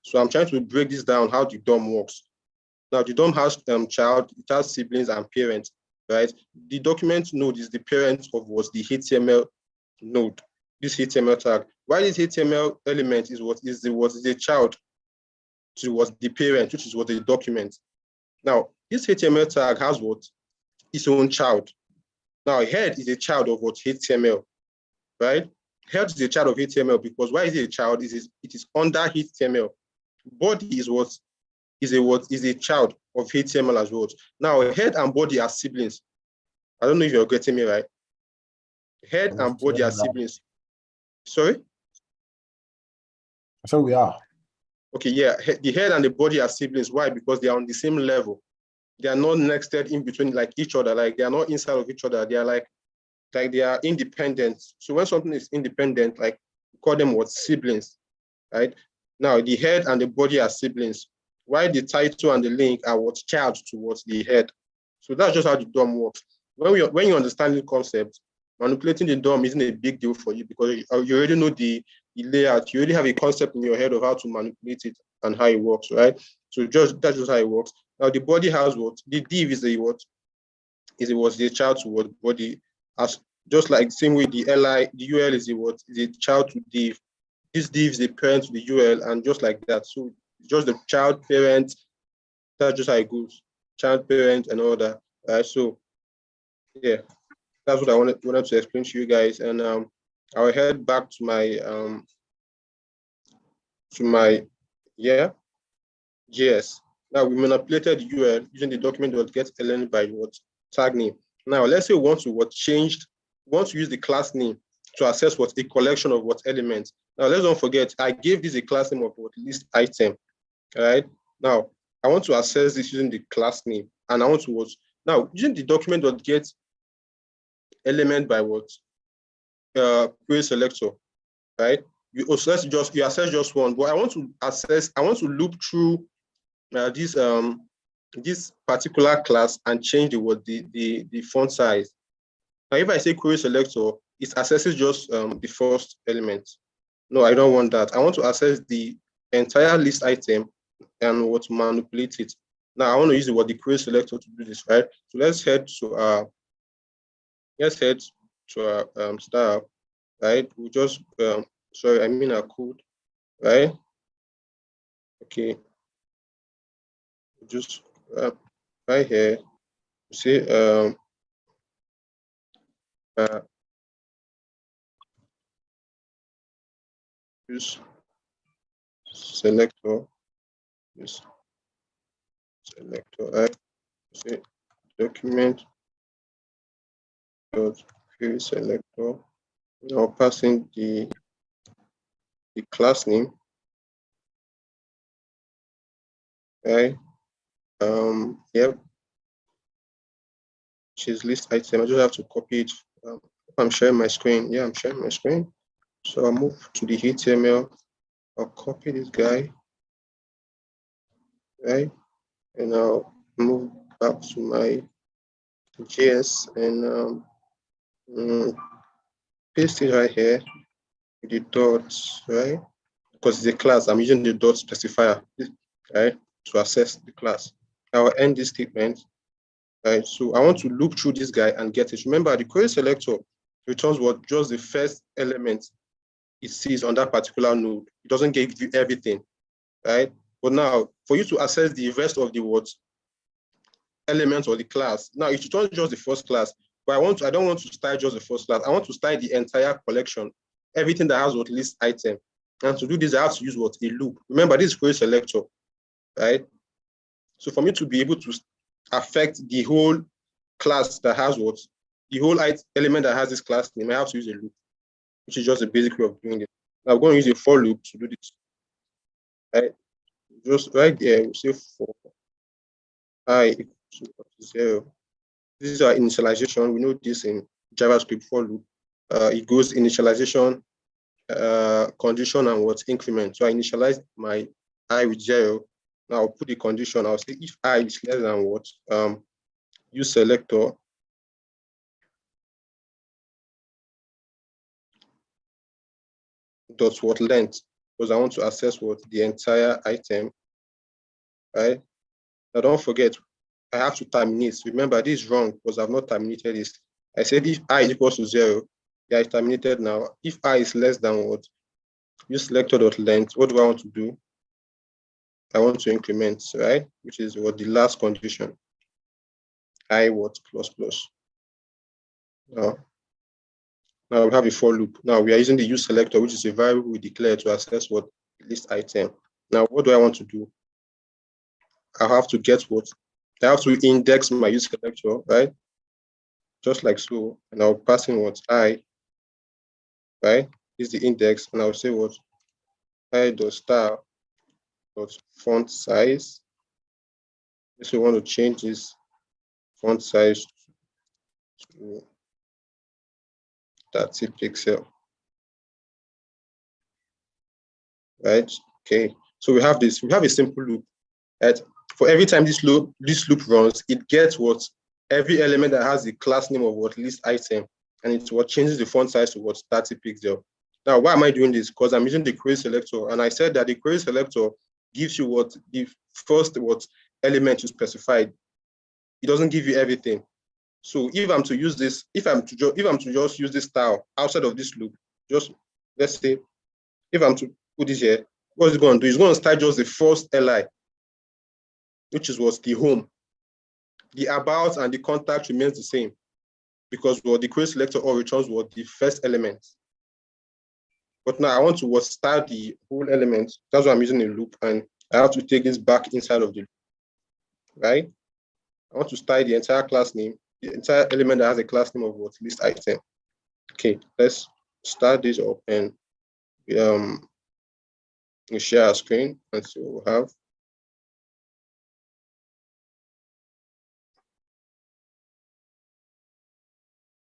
So I'm trying to break this down, how the DOM works. Now, the DOM has child siblings and parents, right? The document node is the parent of what the HTML node, this HTML tag. Why this HTML element is what is the child to what the parent, which is what the document. Now, this HTML tag has what its own child. Now, head is a child of what HTML, right? Head is a child of HTML because why is it a child? It is under HTML. Body is what is a child of HTML as well. Now, head and body are siblings. I don't know if you're getting me right. Head and body are siblings. Sorry?
So we are.
Okay, yeah. The head and the body are siblings. Why? Because they are on the same level. They are not nexted in between like each other. Like they are not inside of each other. They are like they are independent. So when something is independent, like we call them what siblings, right? Now the head and the body are siblings. Why the title and the link are what child towards the head. So that's just how the DOM works. When you understand the concept, manipulating the DOM isn't a big deal for you because you already know the layout. You already have a concept in your head of how to manipulate it and how it works, right? So that's just how it works. Now the body has what the div is the child to what body, as just like the same way the UL is a child to div. This div is a parent to the UL, and just like that. So just the child parent, that's just how it goes. Child parent and all that. Right. So yeah, that's what I wanted to explain to you guys. And I'll head back to my JS. Now we manipulated the UL using the document.getElement by what tag name. Now let's say we want to use the class name to access what a collection of what elements. Now let's don't forget, I gave this a class name of what list item. All right. Now I want to access this using the class name, and I want to now using the document.getElement by what query selector, right? You access just one, but I want to loop through this particular class and change the font size. Now, if I say query selector, it accesses just the first element. No, I don't want that. I want to access the entire list item and what manipulate it. Now, I want to use the query selector to do this, right? So let's head to our style, right? We just sorry, I mean our code, right? Okay, just right here, see use selector, use selector, right? See document dot query selector. Now passing the class name, right? Yep, which is list item. I just have to copy it. I'm sharing my screen. Yeah, I'm sharing my screen. So I'll move to the HTML. I'll copy this guy, right? And I'll move back to my JS and paste it right here with the dots, right? Because it's a class, I'm using the dot specifier, right, to access the class. I will end this statement, right? So I want to look through this guy and get it. Remember, the query selector returns what just the first element it sees on that particular node. It doesn't give you everything, right? But now, for you to access the rest of the what elements or the class, now it returns just the first class. But I don't want to style just the first class. I want to style the entire collection, everything that has what list item. And to do this, I have to use what a loop. Remember, this is query selector, right? So for me to be able to affect the whole class that has what the whole element that has this class name, I have to use a loop, which is just a basic way of doing it. Now I'm going to use a for loop to do this. Right? Just right there, we say for I equals to 0. This is our initialization. We know this in JavaScript for loop. It goes initialization, condition, and what increment. So I initialize my I with 0. Now I'll put the condition. I'll say if I is less than what, use selector dot what length, because I want to access what the entire item, right? Now don't forget, I have to terminate. Remember, this is wrong because I've not terminated this. I said if I is equals to 0, yeah, it's terminated now. If I is less than what, use selector dot length. What do I want to do? I want to increment, right? Which is what the last condition. I what plus plus. Now we have a for loop. Now we are using the use selector, which is a variable we declare to access what list item. Now what do I want to do? I have to get what? I have to index my use selector, right? Just like so. And I'll pass in what I, right? Is the index, and I'll say what I dot style dot font size. So we want to change this font size to 30 pixel. Right? Okay. So we have this. We have a simple loop. Right? For every time this loop runs, it gets what every element that has the class name of what list item, and it's what changes the font size to what 30 pixel. Now, why am I doing this? Because I'm using the query selector, and I said that the query selector gives you what the first what element you specified. It doesn't give you everything. So if I'm to use this, if I'm to just use this style outside of this loop, just let's say if I'm to put this here, what is it going to do? It's going to start just the first li, which is what's the home. The about and the contact remains the same because what the query selector all returns what the first element. But now I want to start the whole element. That's why I'm using a loop, and I have to take this back inside of the loop, right? I want to start the entire class name, the entire element that has a class name of what list item. Okay, let's start this up and we share our screen, and so we'll have.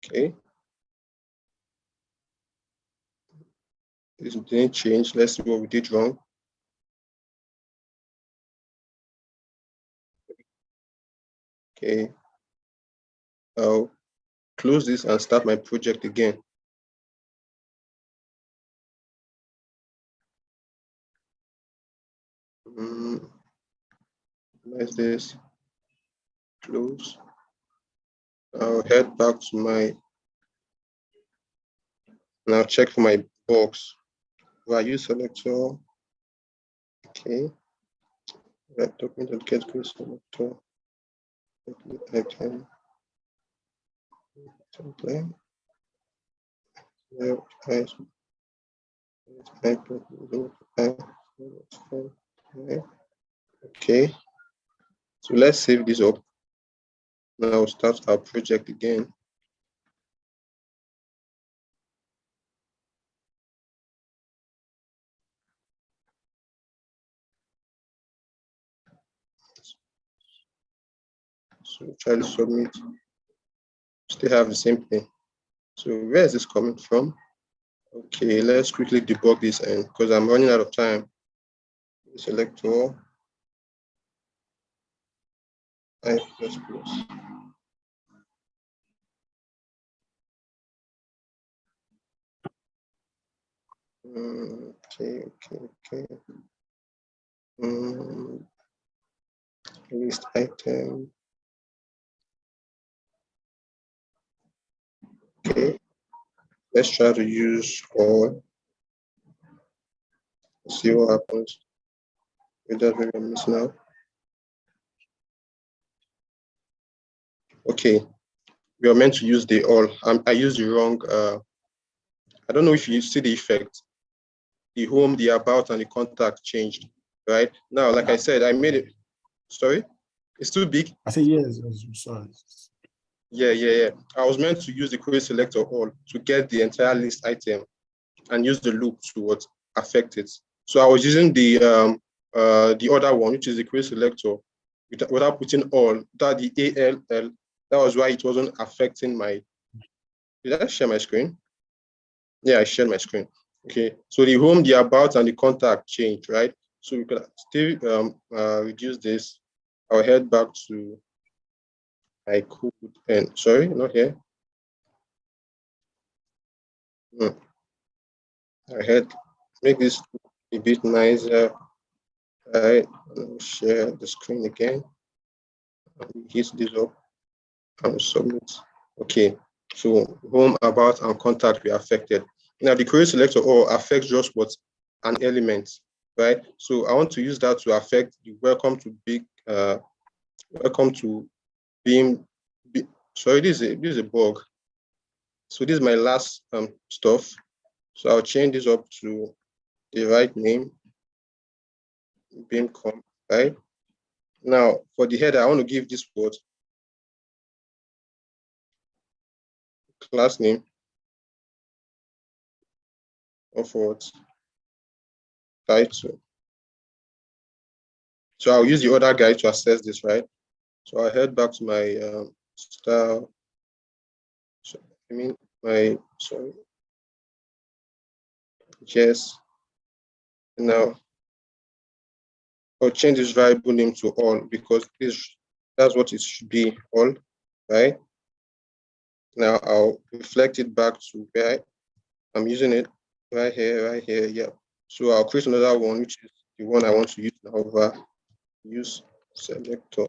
Okay. This didn't change. Let's see what we did wrong. Okay. I'll close this and start my project again. Where's this? Close. I'll head back to my, and I'll check for my box. Value selector. Okay. That document get query selector. Item. Template. Okay. So let's save this up. Now I'll start our project again. So try to submit. Still have the same thing. So where is this coming from? Okay, let's quickly debug this end because I'm running out of time. Select all. I++. Okay. List item. Okay, let's try to use all. See what happens. It does very miss now. Okay, we are meant to use the all. I used the wrong. I don't know if you see the effect. The home, the about, and the contact changed. Right now, like I said, I made it. Sorry, it's too big.
I say yes. Sorry.
Yeah. I was meant to use the query selector all to get the entire list item and use the loop to what affect it. So I was using the other one, which is the query selector, without putting all, without the ALL. That was why it wasn't affecting my. Did I share my screen? Yeah, I shared my screen. Okay, so the home, the about, and the contact changed, right? So we could still reduce this. I'll head back to my code and sorry, not here. I had make this a bit nicer. Right, share the screen again. Hit this up and submit. Okay, so home, about, and contact were affected. Now the query selector all affects just what an element, right? So I want to use that to affect the welcome to Beam. Sorry, this is a bug. So this is my last stuff. So I'll change this up to the right name, Bincom, right? Now for the header, I want to give this word class name of what title. So I'll use the other guy to access this, right? So I'll head back to my style. So, yes. Now I'll change this variable name to all because that's what it should be, all, right? Now I'll reflect it back to where I'm using it right here, yeah. So I'll create another one, which is the one I want to use now over use selector.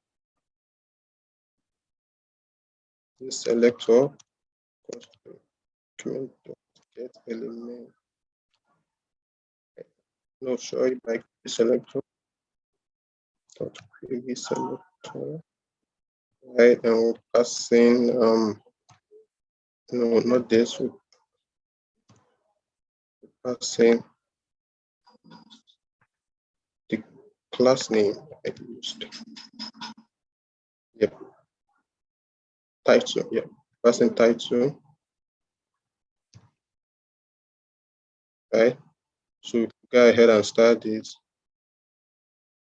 This selector get element. No, sorry, like the selector. Dot query selector. Right, and we'll pass in no, not this. We'll pass in the class name I used. Yep. Title, yep. Pass in title. Right. So go ahead and start this.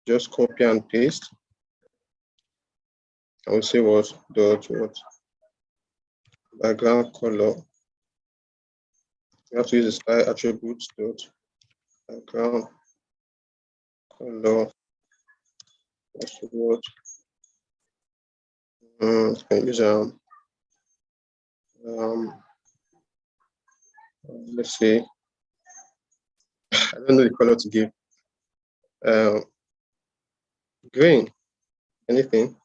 Just copy and paste. I will say what background color. You have to use the style attributes dot background color. That's what can use let's say I don't know the color to give. Green, anything.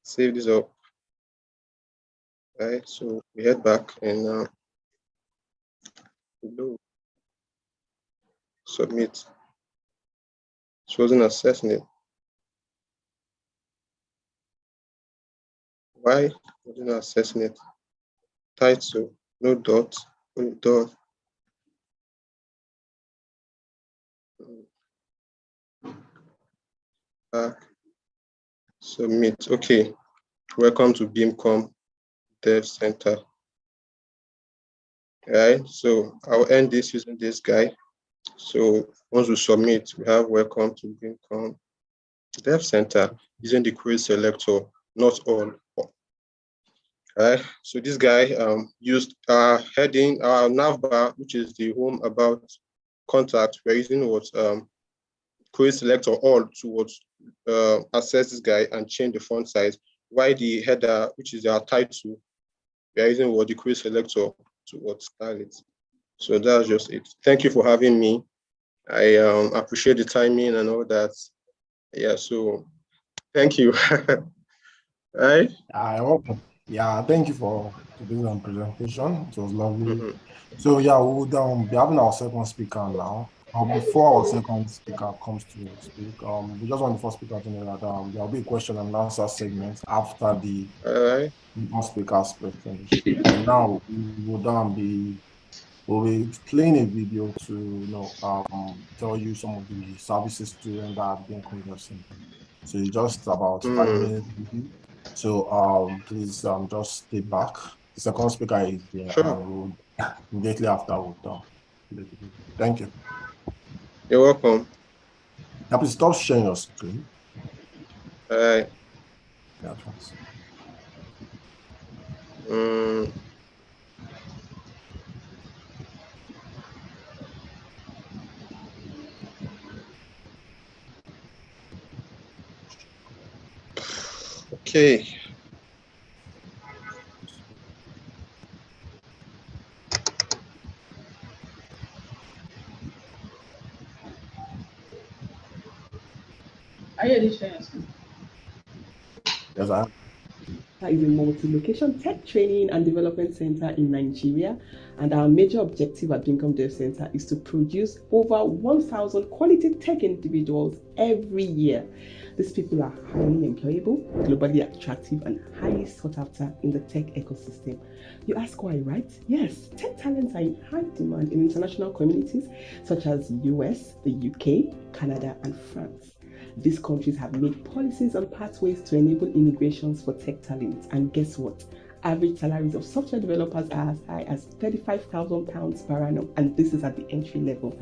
Save this up. Right, so we head back and submit. It wasn't assessing it. Why wasn't assessing it? Title, no dot, only dot. Back, submit. Okay, welcome to Bincom Dev Center. Right, so I'll end this using this guy. So once we submit, we have welcome to Bincom Dev Center using the query selector, not all. Right. So this guy used our heading, our navbar, which is the home about contact. We're using what query selector all to what access this guy and change the font size. While the header, which is our title, we are using what the query selector to what style it. So that's just it. Thank you for having me. I appreciate the timing and all that. Yeah. So thank you. Right.
Welcome. Yeah, thank you for today's presentation. It was lovely.
Mm-hmm.
So yeah, we would be having our second speaker now. Before our second speaker comes to speak, we just want the first speaker to know that there'll be a question and answer segment after the
All right.
speaker's presentation. And now we'll be playing a video to tell you some of the services to render at Bincom Dev Center. So it's just about 5 minutes video. So please just stay back. The second speaker is there,
Sure.
and we'll immediately after we'll talk. Thank you.
You're welcome.
Now please stop sharing your screen.
All right.
Yeah, thanks.
Okay.
Are you already sharing your screen?
Yes, I am.
Is a multi-location tech training and development center in Nigeria, and our major objective at Bincom Dev Center is to produce over 1,000 quality tech individuals every year. These people are highly employable, globally attractive, and highly sought after in the tech ecosystem. You ask why, right? Yes, tech talents are in high demand in international communities such as US, the UK, Canada, and France. These countries have made policies and pathways to enable immigrations for tech talent. And guess what? Average salaries of software developers are as high as £35,000 per annum, and this is at the entry level.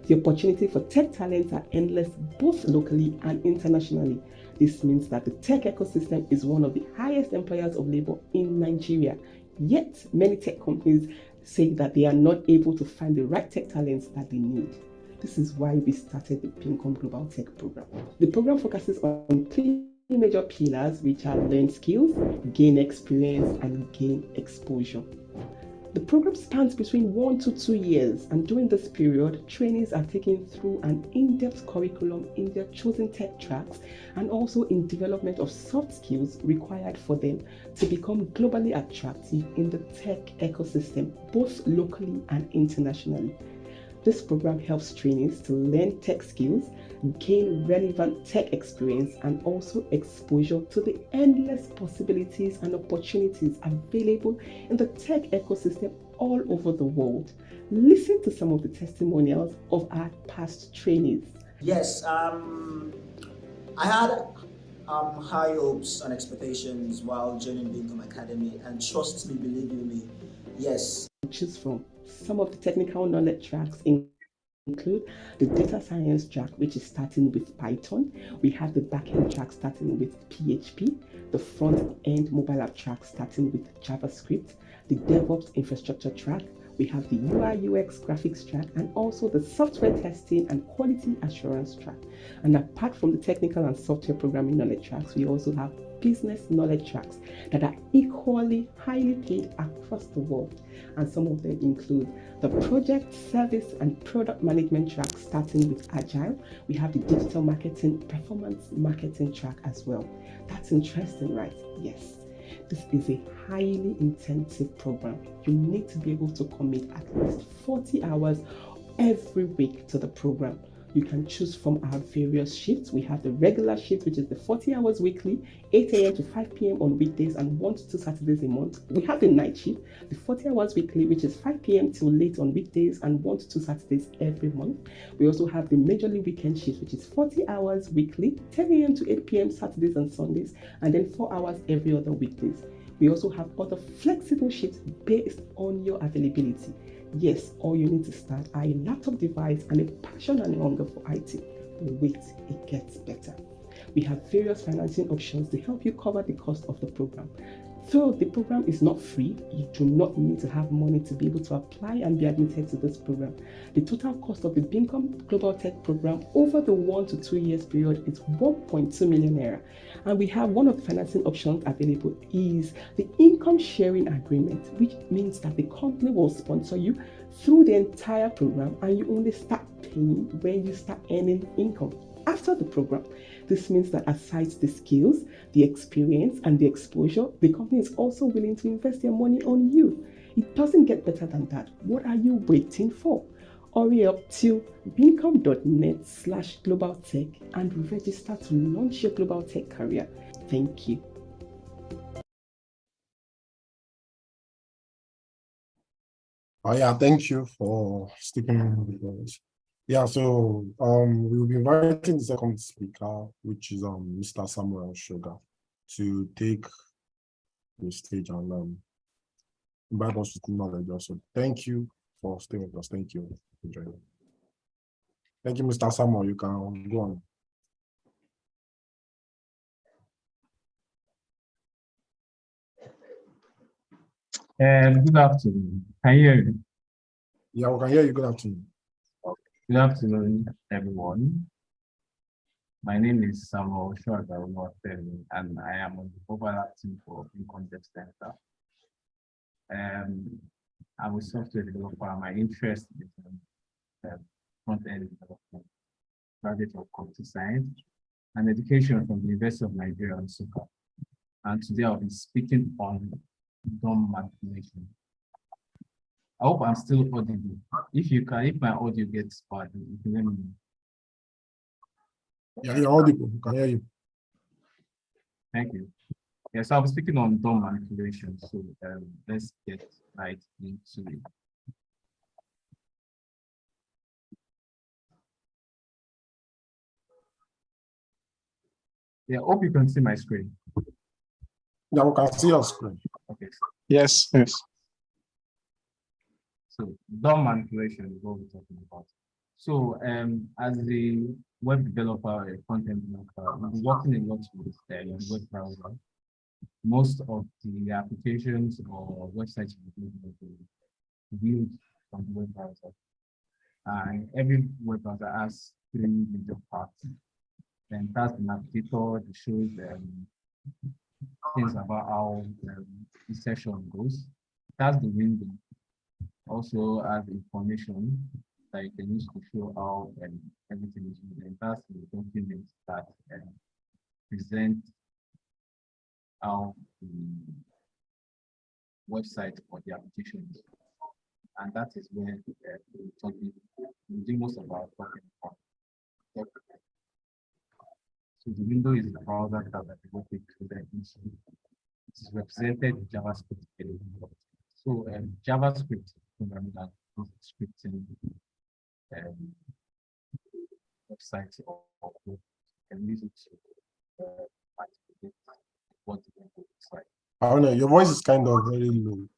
The opportunity for tech talents are endless, both locally and internationally. This means that the tech ecosystem is one of the highest employers of labor in Nigeria. Yet, many tech companies say that they are not able to find the right tech talents that they need. This is why we started the Bincom Global Tech Program. The program focuses on 3 major pillars, which are learn skills, gain experience, and gain exposure. The program spans between 1 to 2 years, and during this period, trainees are taken through an in-depth curriculum in their chosen tech tracks and also in development of soft skills required for them to become globally attractive in the tech ecosystem, both locally and internationally. This program helps trainees to learn tech skills, gain relevant tech experience, and also exposure to the endless possibilities and opportunities available in the tech ecosystem all over the world. Listen to some of the testimonials of our past trainees.
Yes, I had high hopes and expectations while joining Bincom Academy, and trust me, believe you me, yes.
Choose from. Some of the technical knowledge tracks include the data science track, which is starting with Python. We have the backend track starting with PHP, the front-end mobile app track starting with JavaScript, the DevOps infrastructure track. We have the UI UX graphics track, and also the software testing and quality assurance track. And apart from the technical and software programming knowledge tracks, we also have business knowledge tracks that are equally highly paid across the world. And some of them include the project, service, and product management track starting with Agile. We have the digital marketing, performance marketing track as well. That's interesting, right? Yes. This is a highly intensive program. You need to be able to commit at least 40 hours every week to the program. You can choose from our various shifts. We have the regular shift, which is the 40 hours weekly, 8 a.m. to 5 p.m. on weekdays and 1 to 2 Saturdays a month. We have the night shift, the 40 hours weekly, which is 5 p.m. till late on weekdays and 1 to 2 Saturdays every month. We also have the majorly weekend shift, which is 40 hours weekly, 10 a.m. to 8 p.m. Saturdays and Sundays, and then 4 hours every other weekdays. We also have other flexible shifts based on your availability. Yes, all you need to start are a laptop device and a passion and a hunger for IT. But wait, it gets better. We have various financing options to help you cover the cost of the program. Though the program is not free, you do not need to have money to be able to apply and be admitted to this program. The total cost of the Bincom Global Tech program over the 1 to 2 years period is 1.2 million naira. And we have one of the financing options available is the income sharing agreement, which means that the company will sponsor you through the entire program and you only start paying when you start earning income after the program. This means that aside the skills, the experience, and the exposure, the company is also willing to invest their money on you. It doesn't get better than that. What are you waiting for? Hurry up to bincom.net/globaltech and register to launch your global tech career. Thank you.
Oh yeah, thank you for sticking with us. Yeah, so we'll be inviting the second speaker, which is Mr. Samuel Sugar, to take the stage and invite us with knowledge also. Thank you for staying with us. Thank you for joining. Thank you, Mr. Samuel. You can go on.
Good afternoon. Can you hear me?
Yeah, we can hear you. Good afternoon.
Good afternoon, everyone. My name is Samuel Shuaga, and I am on the overall team for Bincom Dev Center. I'm a software developer. My interest is in front-end development, graduate of computer science, and education from the University of Nigeria and Soka. And today I'll be speaking on DOM manipulation. I hope I'm still audible. If my audio gets bad, you can let me know.
Yeah, you're audible. We can hear you.
Thank you. Yes, I'll be speaking on DOM manipulation. So let's get right into it. Yeah, hope you can see my screen.
Yeah, we can see your screen.
Okay.
Yes, yes.
So DOM manipulation is what we're talking about. So as the web developer, a content developer, we'll be working a lot with the web browser. Most of the applications or websites we build from the web browser. And every web browser has 3 major parts. And that's the navigator, that shows things about how the session goes. That's the window. Also has information that you can use to show how everything is moving. And that's the documents that present how the website or the application is. And that is where we do most of our talking about. So the window is the browser tab that we work with. It is represented in JavaScript. So JavaScript programming language is scripting websites or you can use it to manipulate what the window looks like.
I don't know, your voice is kind of very low.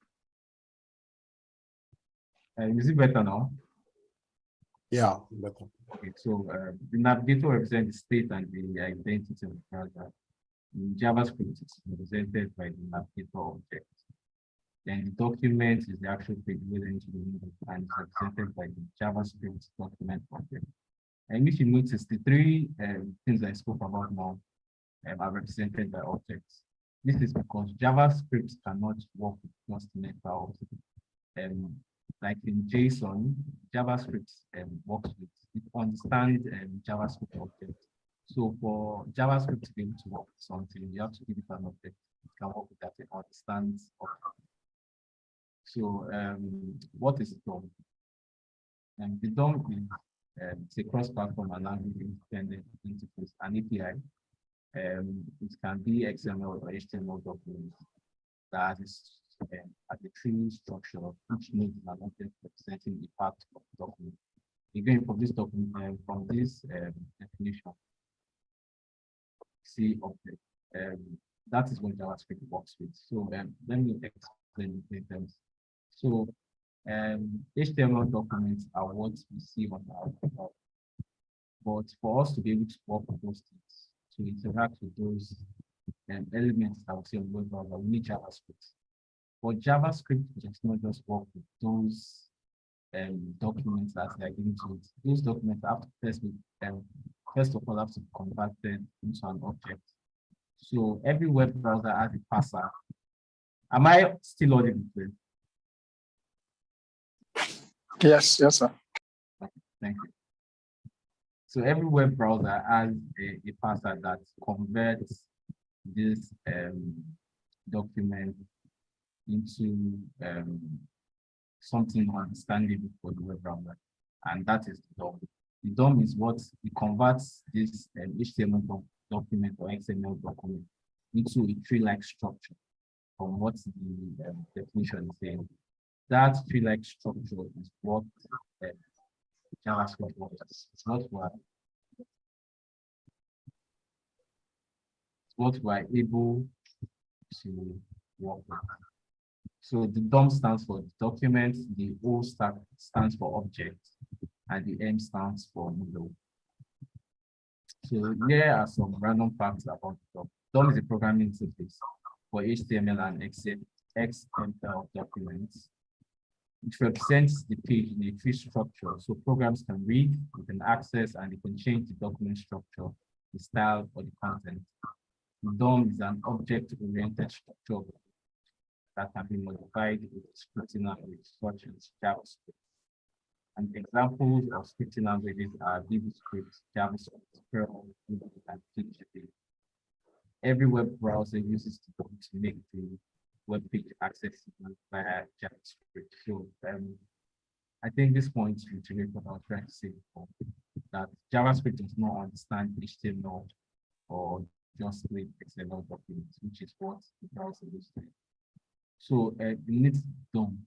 Is it better now?
Yeah, better.
Okay, so the navigator represents the state and the identity of the browser. In JavaScript, it's represented by the navigator object. Then the document is the actual page within into the window and is represented by the JavaScript document object. And if you notice, the 3 things I spoke about now are represented by objects. This is because JavaScript cannot work with continental objects. Like in JSON, JavaScript works with, it understands JavaScript objects. So for JavaScript to be able to work with something, you have to give it an object. It can work with that, it understands object. So what is DOM? The DOM is it's a cross-platform and language-independent interface, an API. It can be XML or HTML documents that is at the tree structure of each node is an object representing the part of the document. Again, from this document, from this definition, see object. That is what JavaScript works with. So let me explain the terms. So HTML documents are what we see on our website. But for us to be able to work with those things, to interact with those elements that we see on the web browser, we need JavaScript. But JavaScript does not just work with those documents that they are given to it. Those documents have to first of all have to be converted into an object. So every web browser has a parser. Am I still audible?
Yes, sir.
Okay, thank you. So every web browser has a parser that converts this document into something understandable for the web browser, and that is the DOM. The DOM is what it converts this HTML document or XML document into a tree-like structure from what the definition is saying. That tree-like structure is what JavaScript wants. It's what we're able to work with. So the DOM stands for document, the O stands for object, and the M stands for middle. So here are some random facts about the DOM. DOM is a programming interface for HTML and XML documents. It represents the page in a tree structure, so programs can read, they can access, and they can change the document structure, the style, or the content. The DOM is an object-oriented structure that can be modified with scripting language such as JavaScript. And examples of scripting languages are VBScript, JavaScript, Perl, and PHP. Every web browser uses the DOM to make the web page accessible via JavaScript. So I think this point reiterates what I was trying to say before, that JavaScript does not understand HTML or just with XML documents, which is what the browser is doing. So it needs DOM.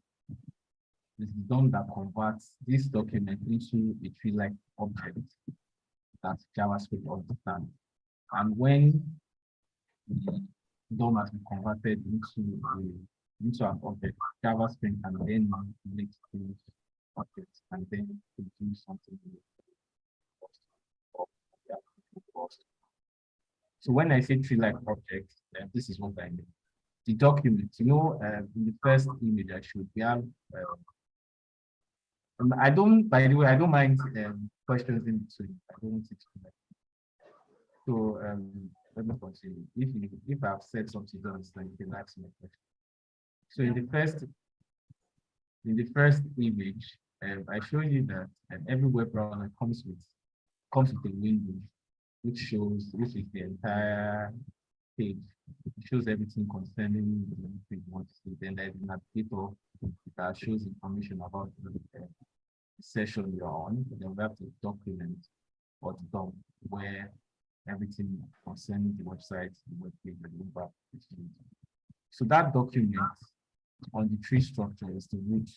It's the DOM that converts this document into a tree-like object that JavaScript understands. And when the DOM has been converted into an object, JavaScript can then manipulate those objects and then produce something new. So when I say tree-like object, this is what I mean. The document, in the first image I showed, we have, by the way, I don't mind questions in between. I don't want it to be like, so let me continue. If I've said something you don't understand, you can ask me a question. So in the first image, I showed you that every web browser comes with a window, which is the entire page. It shows everything concerning the page you want to see. Then there's a navigator that shows information about the session you're on. Then we have the document or the DOM where everything concerning the website, the web page, and the back is used. So that document on the tree structure is the root,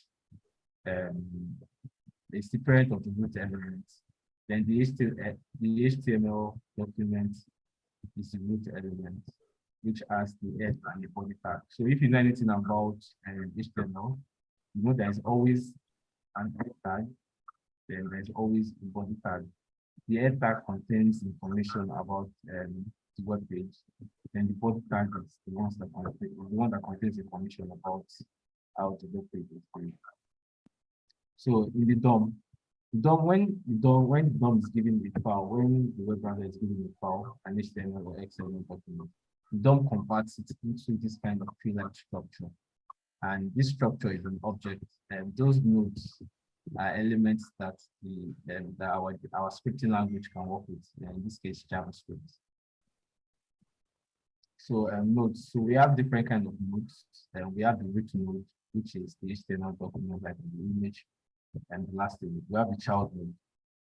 it's the parent of the root elements. Then the HTML document is the root element, which has the head and the body tag. So if you know anything about HTML, you know there's always an head tag, then there's always a body tag. The head tag contains information about the web page. Then the body tag is the one that contains information about how the web page is going. So in the DOM, when the DOM is given a file, when the web browser is given a file, an HTML or XML document, the DOM converts it into this kind of tree-like structure. And this structure is an object, and those nodes are elements that our scripting language can work with, in this case, JavaScript. So nodes, so we have different kind of nodes. We have the root node, which is the HTML document, like the image, and the last thing, we have the child node.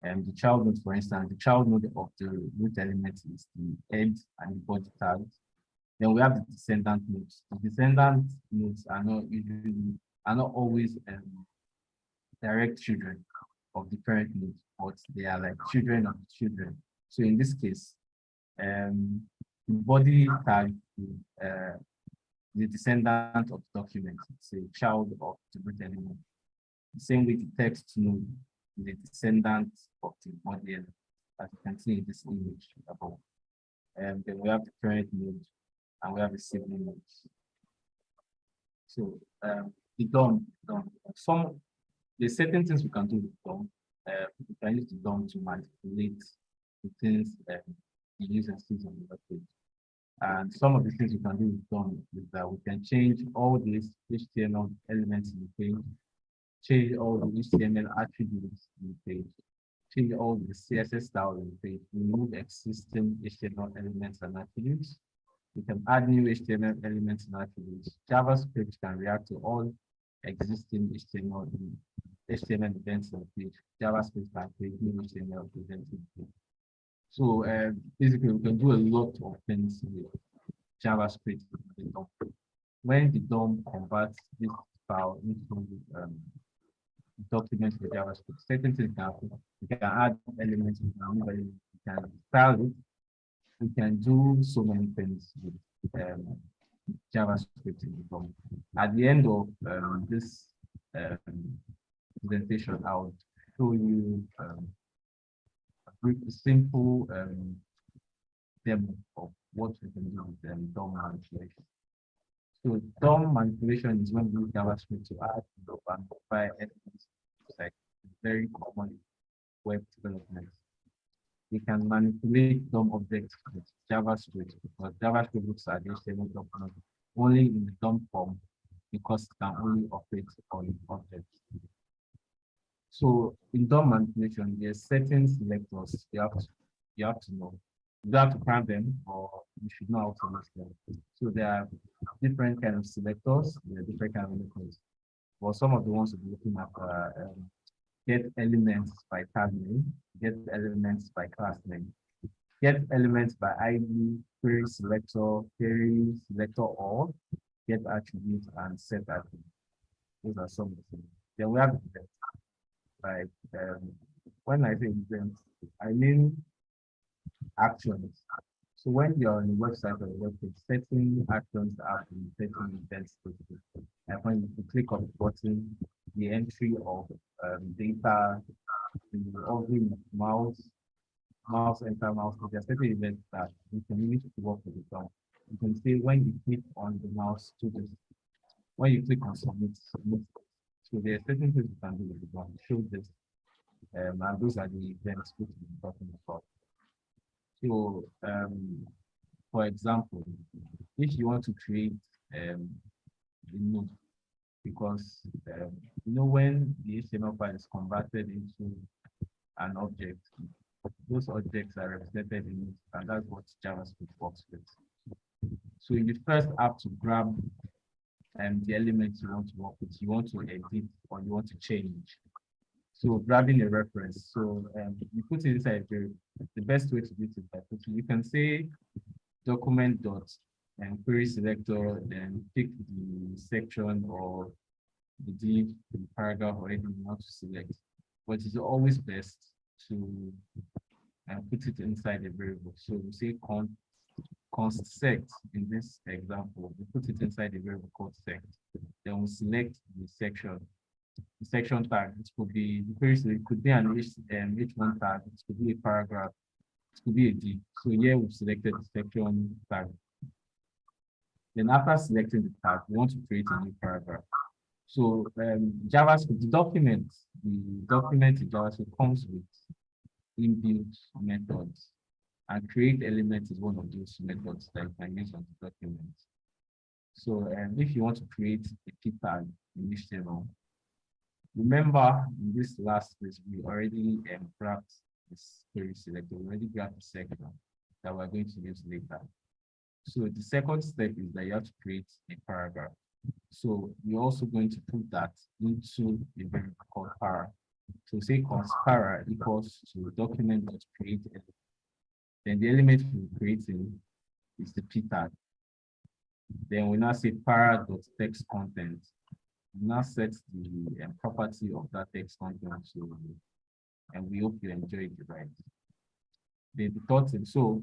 And the child node, for instance, the child node of the root element is the head and the body tags. Then we have the descendant nodes. The descendant nodes are not always direct children of the parent node, but they are like children of the children. So in this case, the body tag is the descendant of the document. It's a child of the root element. The same with the text node, the descendant of the body element, as you can see in this image above. and then we have the parent node, and we have the sibling nodes. So the DOM, there's certain things we can do with DOM. We can use the DOM to manipulate the things the user sees on the web page. And some of the things we can do with DOM is that we can change all these HTML elements in the page, change all the HTML attributes in the page, change all the CSS style in the page, remove existing HTML elements and attributes. We can add new HTML elements and attributes. JavaScript can react to all existing HTML events on the page. JavaScript can create new HTML events on the page. So basically, we can do a lot of things with JavaScript. When the DOM converts this file into document with JavaScript, certain things can happen. We can add elements, we can style it. We can do so many things with JavaScript in the DOM. At the end of this presentation, I'll show you a simple demo of what we can do with DOM manipulation. So DOM manipulation is when we use JavaScript to add and modify elements, like very common web development. We can manipulate DOM objects with JavaScript because JavaScript looks at the HTML document only in the DOM form because it can only operate on objects. So in DOM manipulation, there's certain selectors you have to know. You have to find them, or you should know how to use them. So there are different kinds of selectors, there are different kinds of methods. For some of the ones we'll be looking at get elements by tag name, get elements by class name, get elements by ID, query selector all, get attributes, and set attributes. Those are some of the things. Then we have events. Like when I say events, I mean actions. So when you're on the website or the web page, certain actions are certain events. Like when you click on the button, the entry of data, the mouse enter, mouse. There are certain events that you can use to work with the DOM. You can say when you click on the mouse to this, when you click on submit. So there are certain things you can do with the DOM. Show this, and those are the events which we're talking about. So, for example, if you want to create a node, because when the HTML file is converted into an object, those objects are represented in it, and that's what JavaScript works with. So you first have to grab the elements you want to work with, you want to edit, or you want to change. So grabbing a reference, so you put it inside a variable. The best way to do it is by putting, you can say document dot and query selector, then pick the section or the div, the paragraph, or anything you want to select. But it's always best to put it inside a variable. So we say const sect in this example, we put it inside a variable called sect. Then we select the section. The section tag, it could be it could be an H1 tag, it could be a paragraph, it could be a div. So here we've selected the section tag. Then after selecting the tag, we want to create a new paragraph. So JavaScript, the document in JavaScript comes with inbuilt methods, and create element is one of those methods that you can use on the document. So if you want to create a p tag in HTML, remember in this last place, we already grabbed this query selector, we already grabbed the section that we're going to use later. So the second step is that you have to create a paragraph. So you're also going to put that into a variable called para. So say const para equals to document.create element. Then the element we're creating is the p tag. Then we now say para.text content. We now set the property of that text content. So, and we hope you enjoyed it, right? The third thing. So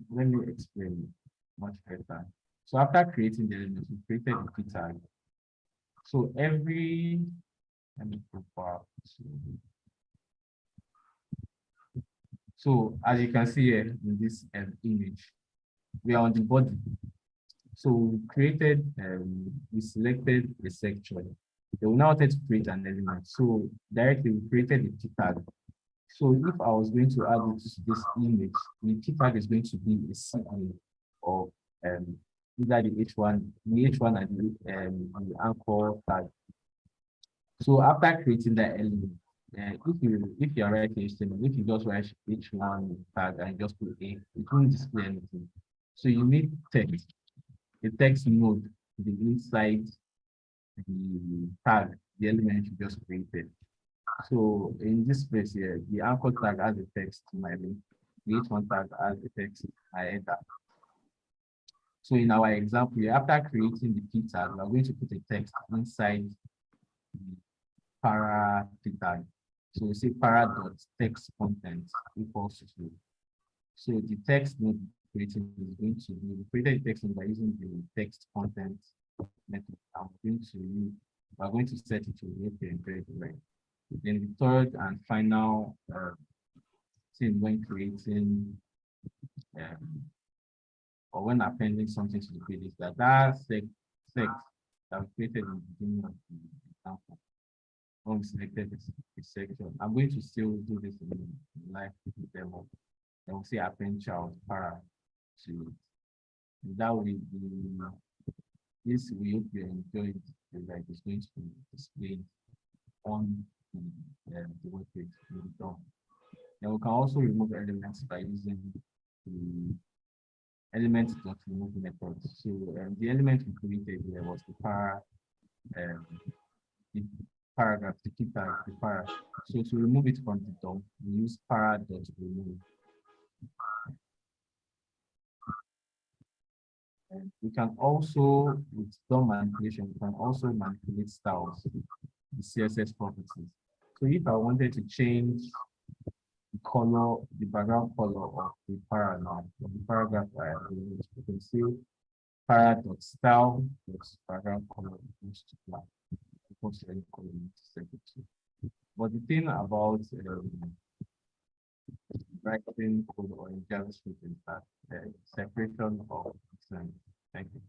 let me explain much better. So after creating the element, we created the p tag. So let me go back. So as you can see here in this image, we are on the body. So we created, we selected a section. Then we now wanted to create an element. So directly we created a key tag. So if I was going to add it to this image, the key tag is going to be a CA of either the H1 and the anchor tag. So after creating that element, if you are writing HTML, if you just write H1 tag and just put A, it won't display anything. So you need text, a text node to be inside the tag, the element you just created. So in this place here, the anchor tag has a text to my link, the H1 tag has a text to my header. So in our example here, after creating the key tag, we're going to put a text inside the para key tag. So we say para.text content equals to. So the text node created is going to be created text by using the text content method. We're going to set it to okay and create right. Then the third and final thing when creating or when appending something to the page is that text that we created in the beginning of the example. When we selected this section, I'm going to still do this in live demo. And we'll say append child para to it. And that will be this we hope you enjoyed like it's going to be displayed on the web page. And we can also remove elements by using the element.remove method. So the element we created here was the paragraph, the key tag, the para. So to remove it from the DOM, we use para.remove. And we can also, with DOM manipulation, we can also manipulate styles, the CSS properties. So if I wanted to change the color, the background color of the paragraph, we can say para.style background color equals to black. But the thing about writing code or in JavaScript is that separation of concerns. Thank you.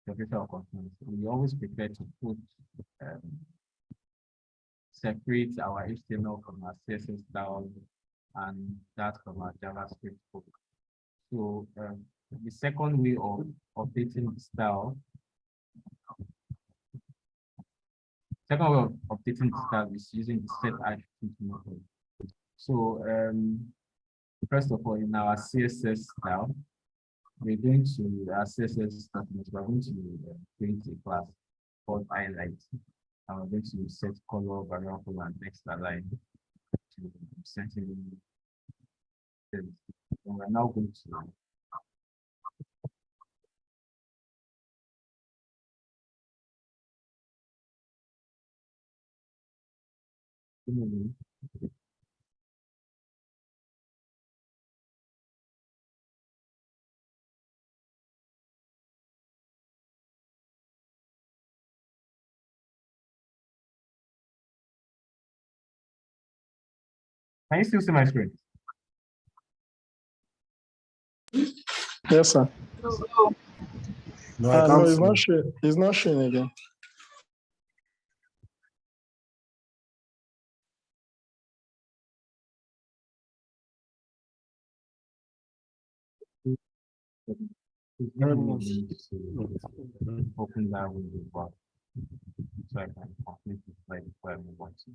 Separation of concerns. We always prefer to put separate our HTML from our CSS style and that from our JavaScript code. So the second way of updating the style. Second way of updating the style is using the set attribute method. So first of all, in our CSS style, we're going to our CSS documents, we're going to create a class called highlight. And we're going to set color, variable, and text align to certain things. And we're now going to Can you still see my screen?
Yes, sir.
No, I
No,
can't
it's
see.
not showing. It's not showing again.
Open that window bar so I can complete the slide before I move on to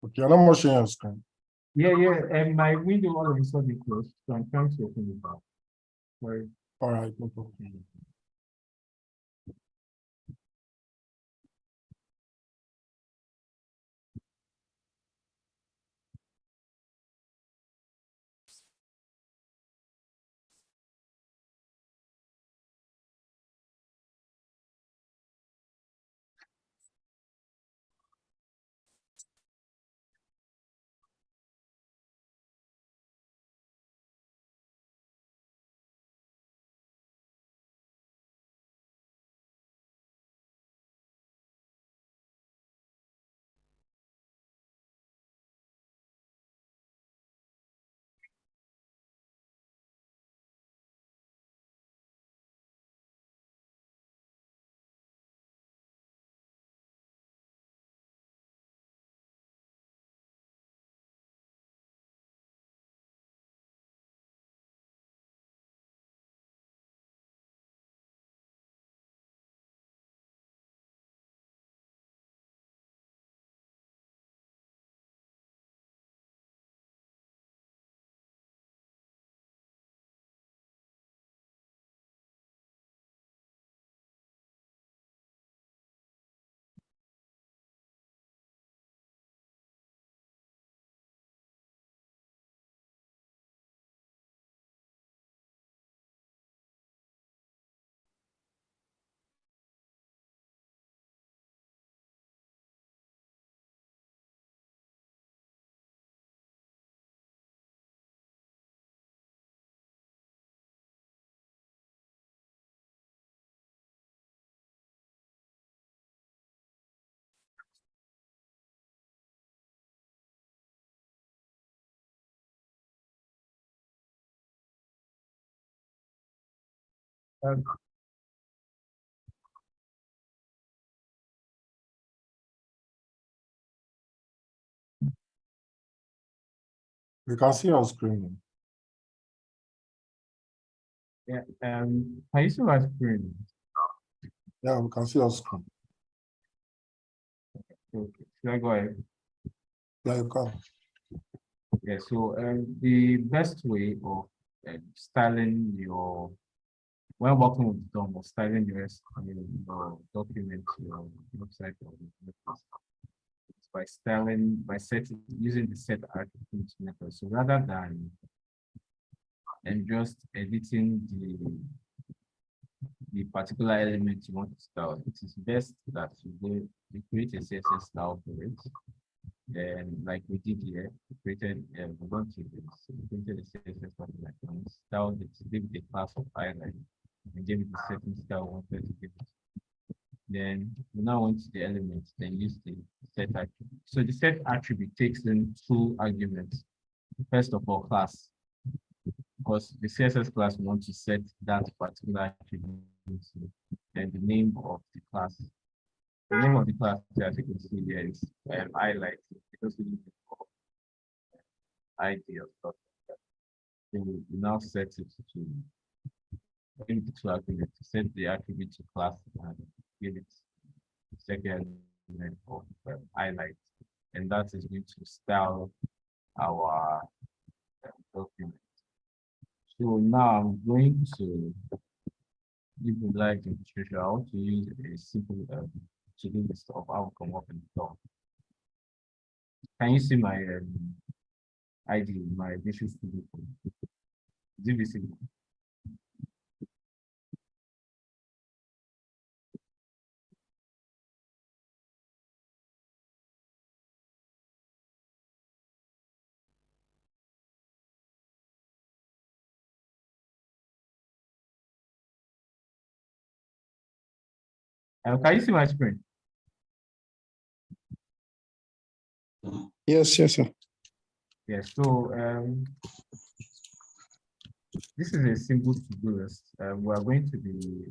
Okay, I'm not more sharing your screen.
Yeah, and my window all of a sudden closed, so I'm trying to open it back. Sorry.
All right, no problem.
Um,
We can see on screen.
yeah, can you see my screen?
Yeah, we can see on screen.
Okay, should I go ahead?
Yeah, you can.
Yeah, so the best way of styling your, when working with DOM, or styling your document, your website, or by styling, by setting, using the set attributes method. So rather than just editing the particular element you want to style, it is best that you create a CSS style for it. Then, like we did here, we created we want to created a CSS document and styled it, give the class of highlight, and give it the setting style we wanted to give it. Then we now want the elements, then use the set attribute. So the set attribute takes in two arguments. First of all, class, because the CSS class we want to set that particular attribute, and the name of the class. The name of the class, as you can see here, is highlight, because we need ID or stuff like that. Then we now set it to give the two attributes, set the attribute to class and give it second element of highlight, and that is going to style our document. So now I'm going to give you live demonstration. I want to use a simple to-do list of how we can work in the DOM. Can you see my ID, my Visual Studio? Is it visible? Can you see my screen?
Yes, yes, sir.
Yes. So this is a simple to-do list. We are going to be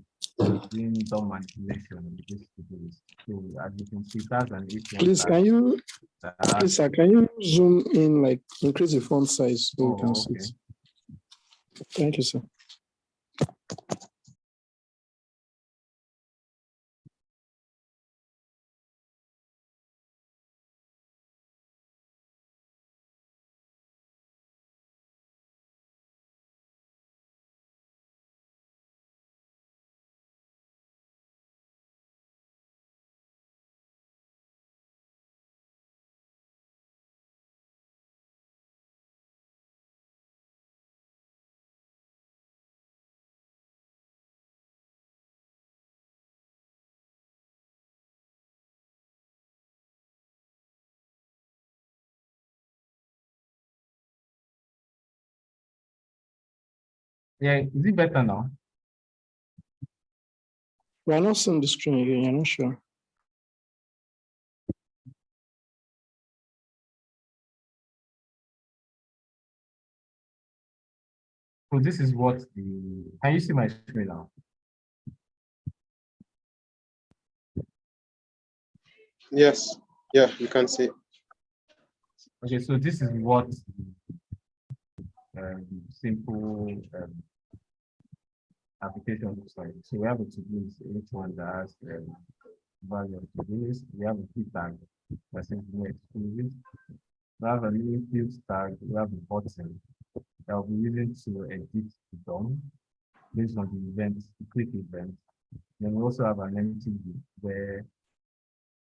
doing DOM manipulation with this to-do list. So as you can see, that's an H1
Please,
tag
can you,
that
please, sir, can you zoom in, like increase the font size so we can see
okay.
it? Thank you, sir.
Yeah, is it better now?
We are not seeing the screen again, you're not sure.
So this is what the, can you see my screen now?
Yes. Yeah, you can see.
Okay, so this is what simple application looks like. So we have a to-do list, each one that has value of to-do list. We have a key tag that's simply exclusive. We have a new fields tag. We have a button that will be using to edit the DOM based on the event, the click event. Then we also have an empty loop where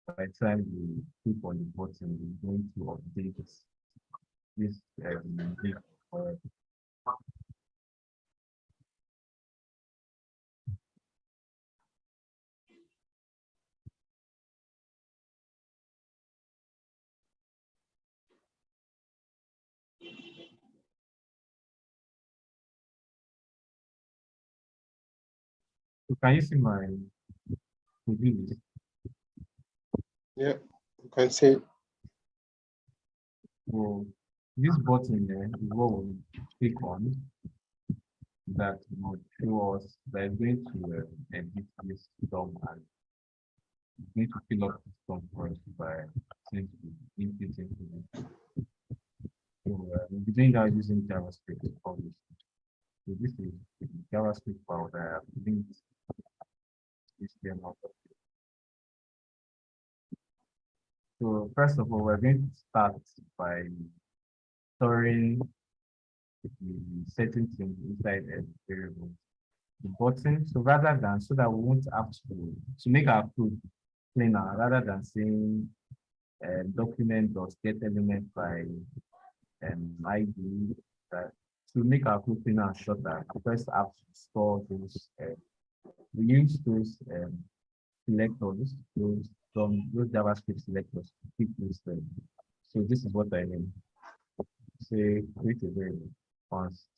by the time we click on the button, we're going to update this link. So can you see my to-do list?
Yeah, you can see.
So this button there is what we click on. that would show us that is going to edit this form and going to fill up this form for us by simply inputting it. So we'll be doing that using JavaScript, obviously. So this is the JavaScript file that I have linked HTML. So first of all, we're going to start by storing the settings inside a variable, the button. So rather than, so that we won't have to make our code cleaner, rather than saying document.get element by ID, to make our code cleaner and shorter, we first have to store those. We use those selectors, those JavaScript selectors to pick those things. So this is what I mean. Say create a variable first.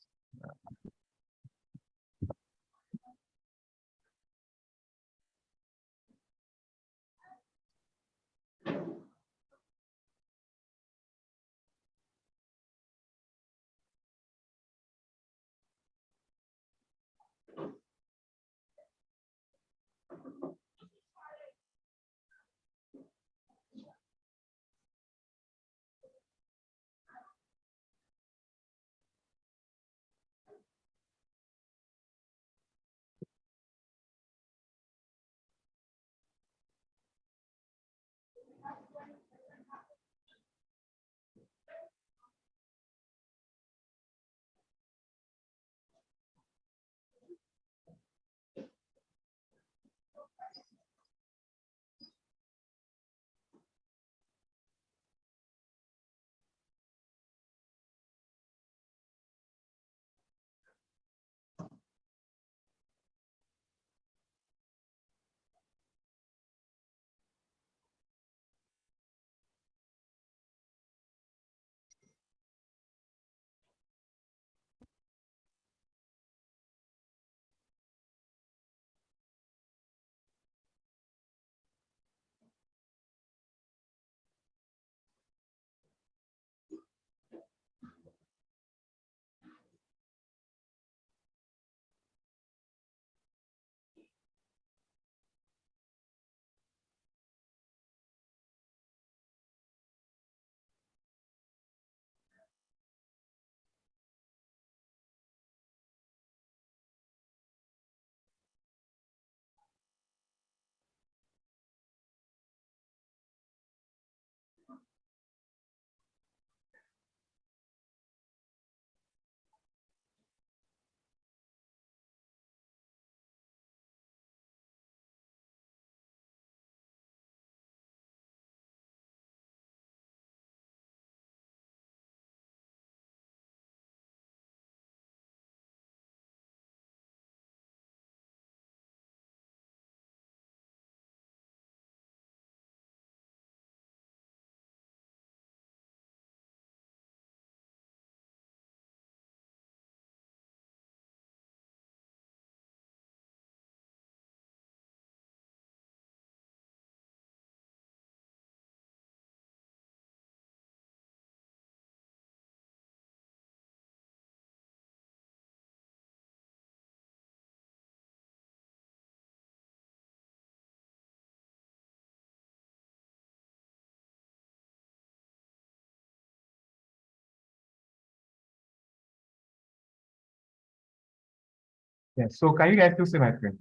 Yeah, so can you guys still see my screen?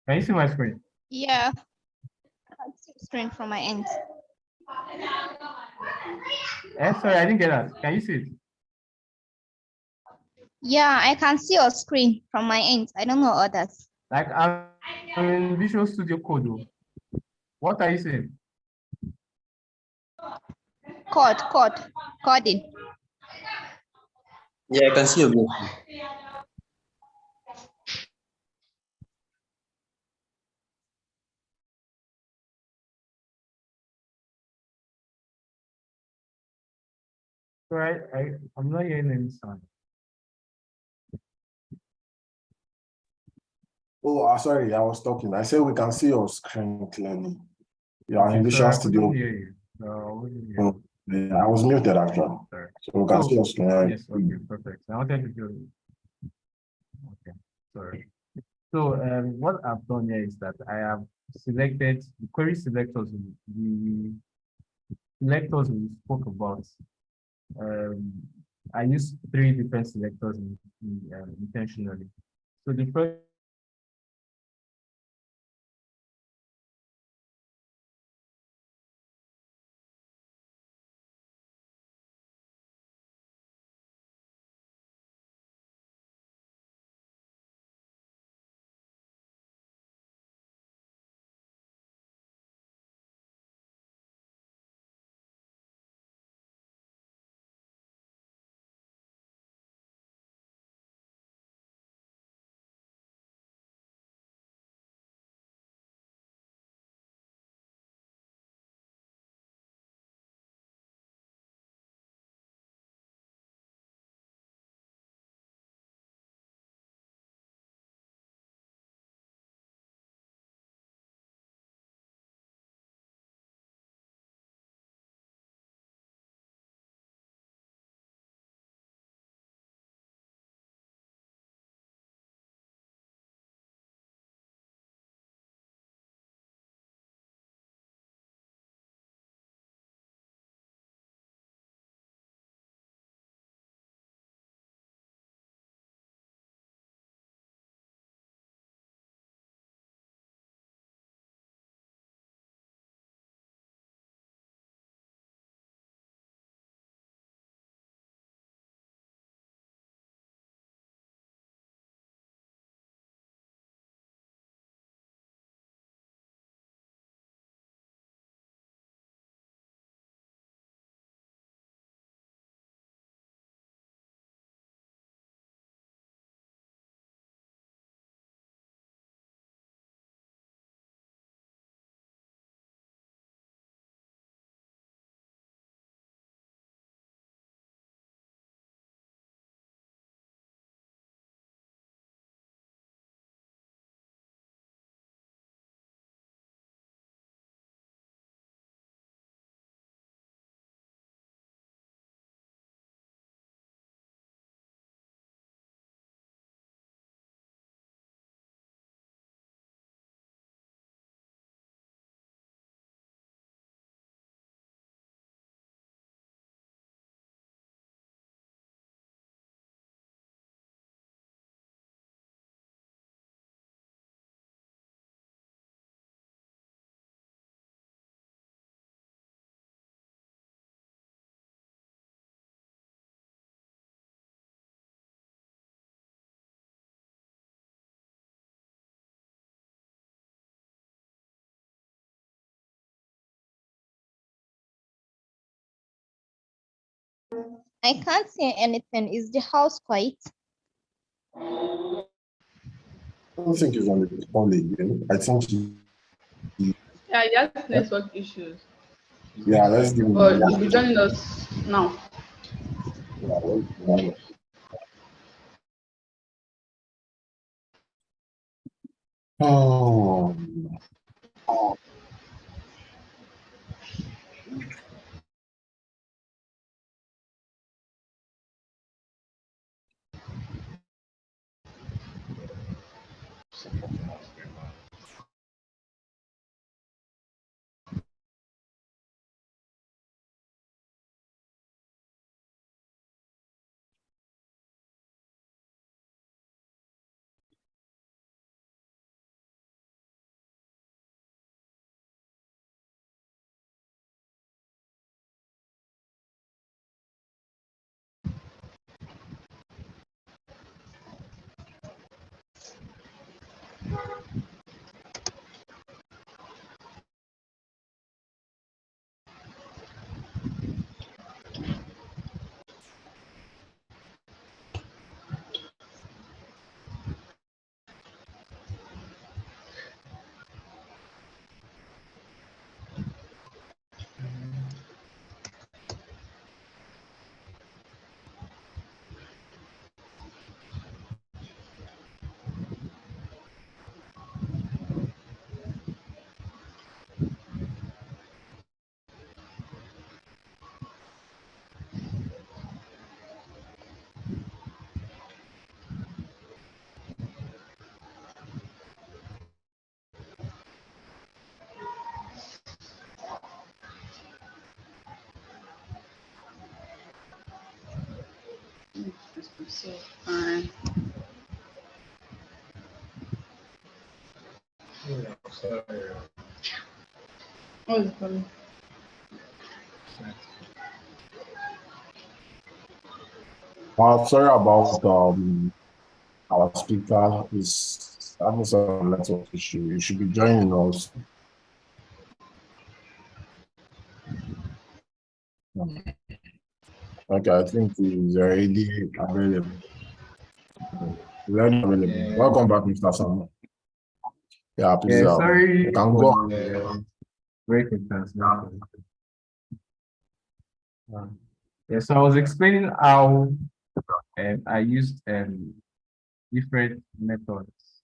Can you see my screen?
Yeah, I can see the screen from my end.
Sorry, I didn't get that. Can you see it?
Yeah, I can see your screen from my end. I don't know others.
Like I'm in Visual Studio Code. Though. What are you saying?
Coding.
Yeah, I can see your blue.
Right, I'm not hearing any sound.
Oh, sorry, I was talking. I said we can see your screen clearly. You are in
Okay, so
Visual
I
Studio.
couldn't hear you. So I wouldn't hear you.
Yeah, I was muted actually.
Sorry.
So we can see your screen.
Yes, okay, perfect. I wanted to do. Okay, sorry. So what I've done here is that I have selected the query selectors, the selectors we spoke about. I used 3 different selectors intentionally. So the first
I can't see anything. Is the house quiet?
I don't think it's on the phone again. I think
Yeah, he has network issues.
yeah, let's give him
But
one.
he'll be joining us now.
Yeah, let's give him one.
So fine. What's the problem?
Sorry about our speaker is having some network issue. You should be joining us. Okay, I think he's already available.
Yeah.
Welcome back, Mr. Sam. Yeah, please.
Yeah, sorry
you can
for
go on.
the break in translation. Yeah, so I was explaining how I used different methods.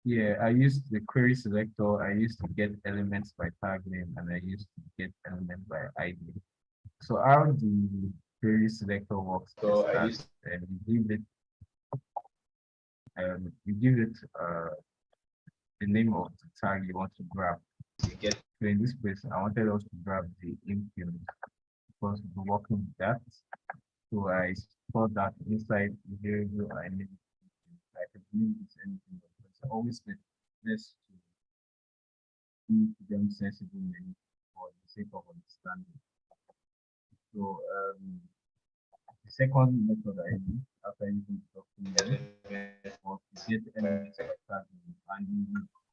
Yeah, I used the query selector. I used to get elements by tag name, and I used to get elements by ID. So how the query selector works is that you give it the name of the tag you want to grab. So in this place, I wanted us to grab the implement because we're working with that. So I stored that inside the variable I need. I could use anything, but it's always best to keep them sensible names for the sake of understanding. So the second method I use after using the document was to get elements by tag name, and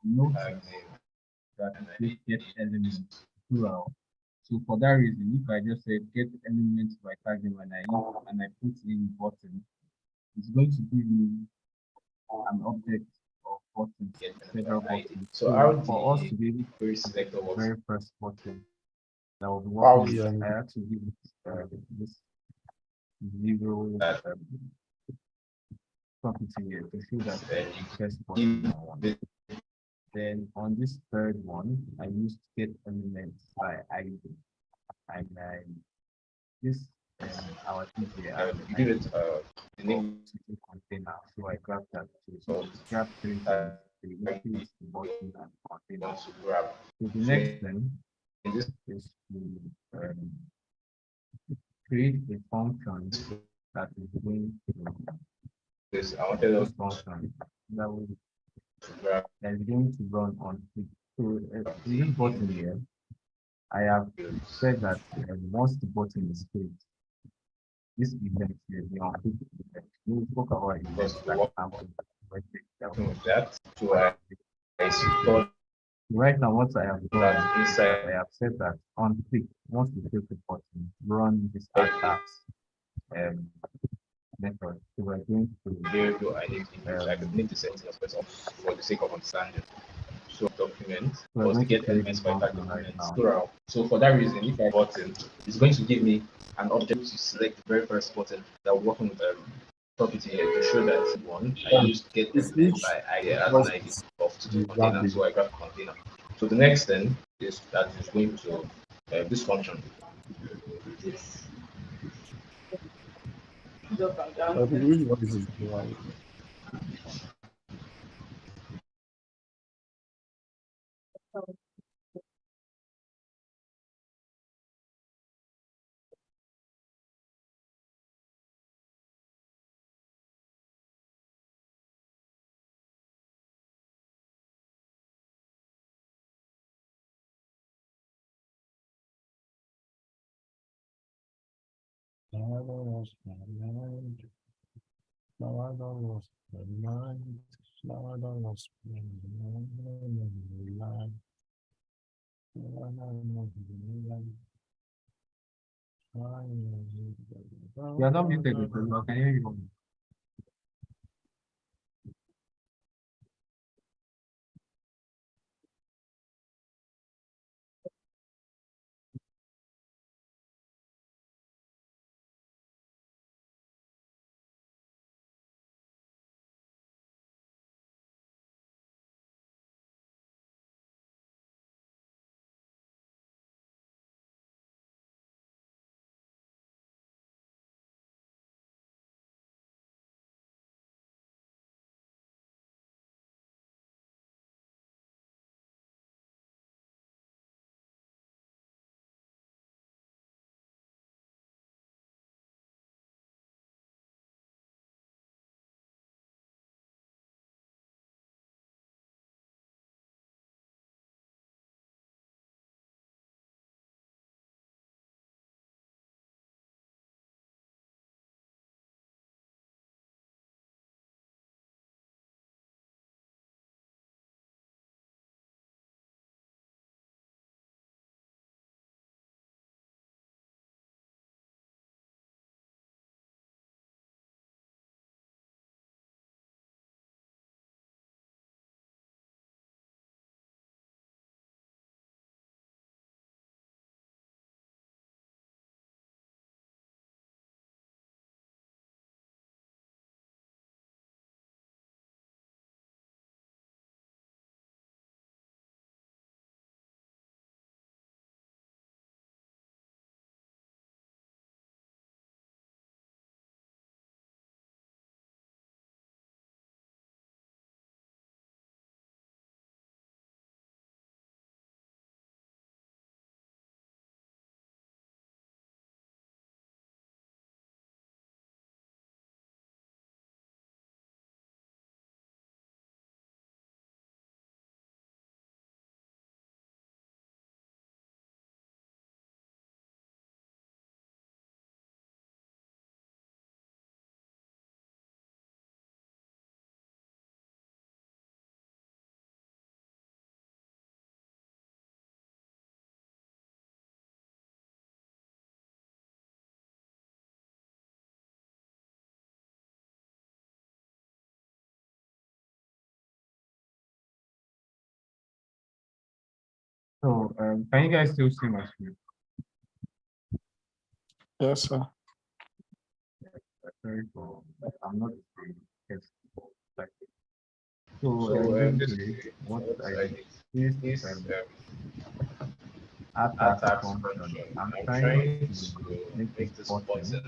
you notice that it get elements throughout. So for that reason, if I just say get elements by tag name and I put in button, it's going to give me an object of button, several buttons. So for us to be able to select the very first button that will be working, I have to give it this zero property here to show that the first button. Then on this third one, I used get elements by ID, and this our TJ, give it the name container. So I grabbed that too. So grab three things: the increase, the button, and container. So the next thing is to create a function that is going to this function that is going to run on click. So in this button here, I have said that once the button is clicked, this event here, the on click event, we spoke about events like example. With that, so I stored right now what I have done inside, I have said that on click, once we click the button, run this attack method. So we're going to variable I need to I could need to set it for the sake of understanding. So document was to get elements by tag elements plural. So for that reason, if I button, it's going to give me an object to select the very first button that will work on the property here to show that one I used get elements by ID as an ID of to do container. So I grab container. So the next thing is that is going to this function.
Up and down.
Now I don't lost my mind. Now I don't lost my mind. Now I don't lost my mind. Now I don't lost my mind.
You are not muted, I can hear you. So can you guys still see my screen?
Yes, sir.
Sorry for I'm not the test. So
This
basically what
what
I
I
did
did
is
is
attack
attack
function.
function.
I'm
I'm
trying
trying
to
to
make this
make this
button
button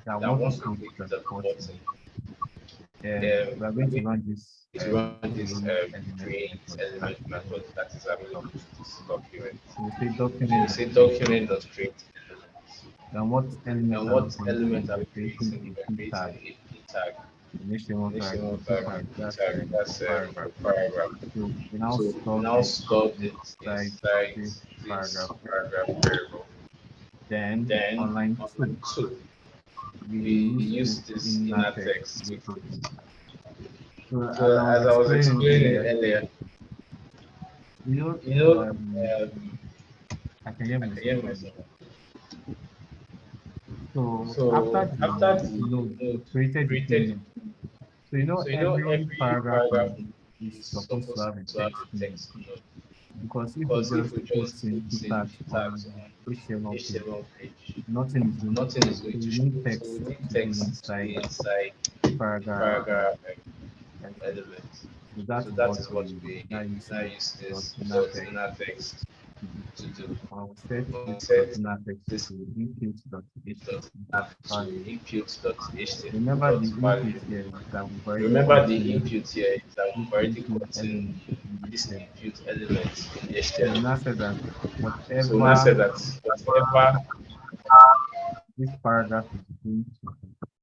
that
that
want to
wants to
click
click
the
the
button.
button.
We are going to run this
To run this
create element
create
method that
element
is
method
available.
that is available to this document.
So we say
So we
document
say
dot create
document
element.
dot create element.
Then what element
And
are we
what
creating?
element are
We
we
are creating
creating?
a
We are
key
creating
tag.
a key tag.
Initially, one tag,
Initial
a
one
key
tag,
tag.
key
That's
tag, that's
paragraph.
a paragraph.
So we now
So we
store
now
this
store this
inside
inside
this
this
paragraph.
paragraph variable.
Then
Then
on line
on
2,
two,
we
we
use
use
this
this
inner
inner
text
text
with
with
it. So as
So
I was
as I was
explaining
explaining
earlier,
earlier,
you know,
you know,
I can hear
I can
myself.
hear
Right
myself.
now. So after
So after
the
the
node, we
node
created the
created,
daemon. So you know,
so
every
every
paragraph
paragraph
is
is
supposed to
supposed
have a
to have
text
a
node.
text node.
Because if we
Because if
just
we
put
just
in
put
key
in
tags
key
on
tags on
HTML page,
HTML page,
nothing is going to
nothing
show.
is going
So
to
we
show.
need
So
text
we need
to be
text to
inside
be inside
paragraph
paragraph
element.
elements.
So that
So
is
that
what
is what
we
we
now use
now
this
use
dot
this
inner
dot
text
inner text
to do.
to do.
When we set
We
this dot
set
inner text
this
to input dot
dot
dot
to
value.
input dot html
Remember
dot
the
value.
input here is that we've already
Remember
put
the
in
input here is that
this
we've already
input
put in
element in
this
HTML.
input element in
So we
HTML.
now said that
So now
whatever
said that whatever
this paragraph is going to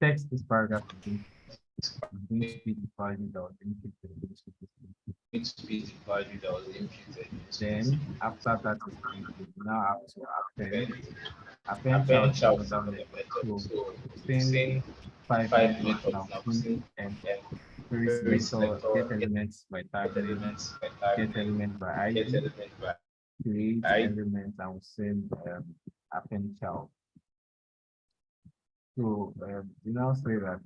text this paragraph is going to be the value that was inputted into this input.
needs to be the value that was imputed into this
Then after that is created, we now have to append.
append.
Append child
Append
is
child is
another
another
method.
method.
So
So
we've
we've
seen
seen
five
five
methods
methods
now.
now.
We've
We've
seen
seen
query
query
selector,
selector,
get elements by tag
get
name,
elements by
get
tag name,
element by
get
ID,
element by
create
I.
element, and we send append child. So we now say that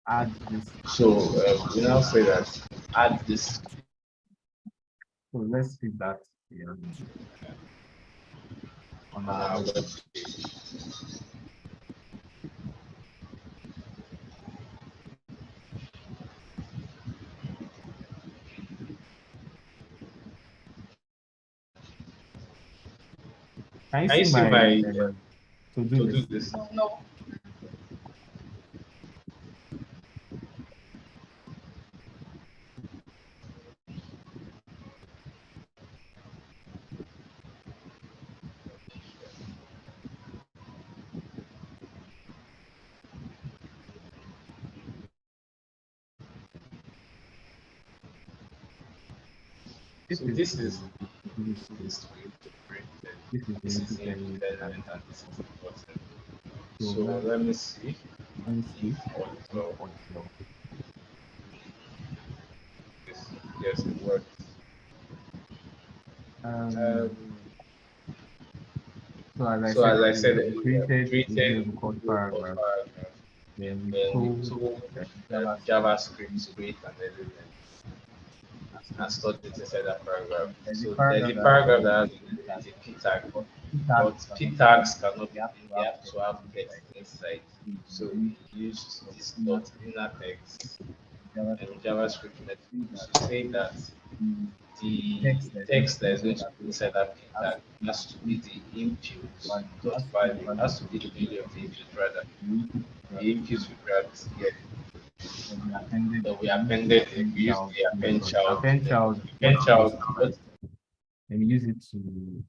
add this.
So we now say that add this.
So let's see that on
On
our
our
web.
web.
Can you
Can you
see
see
my
my
to-do
to do
list?
this?
No.
This
So
is
this
the
is
to-do list.
this way to print it.
This is the
This is
input
the input
element and
element
this
and
is
this
the
is
button.
the button.
So
So let me see
let me see.
if all is
If
well.
all is well.
Yes, yes, it works.
Um,
Um,
so as I
so
said
as I
earlier,
said
we
earlier, we
created a
created
variable called
a group called
paragraph.
paragraph.
Then we
Then we
told
told
JavaScript
JavaScript to create an element
and
and
stored
stored it inside that paragraph.
there's a
So there's
paragraph
a
that has
paragraph
a
that has
key tag,
a p tag,
but key tags
but p
cannot be
tags
hidden.
cannot
They
be
have
hidden.
to
They
have
have to
text
have text
inside.
inside.
So
So
we use
we used
dot
this
inner
dot
text
inner text
JavaScript
and
method
JavaScript
say
method
that
to say that
the
the
text that is going to
text
be
that is going
inside
to
that
be
key
inside
tag
that p
has
tag
to be
has to
the
be
input
the input
value,
dot
has to be the
value,
value
has
of
to
the
be the
input,
value of the input rather.
the input
The input we grabbed here
that we appended,
that we
we use the
appended,
append
we used
child
the append
method.
child.
Append
The
child, what
append
it does
child,
is that
what
and we use it to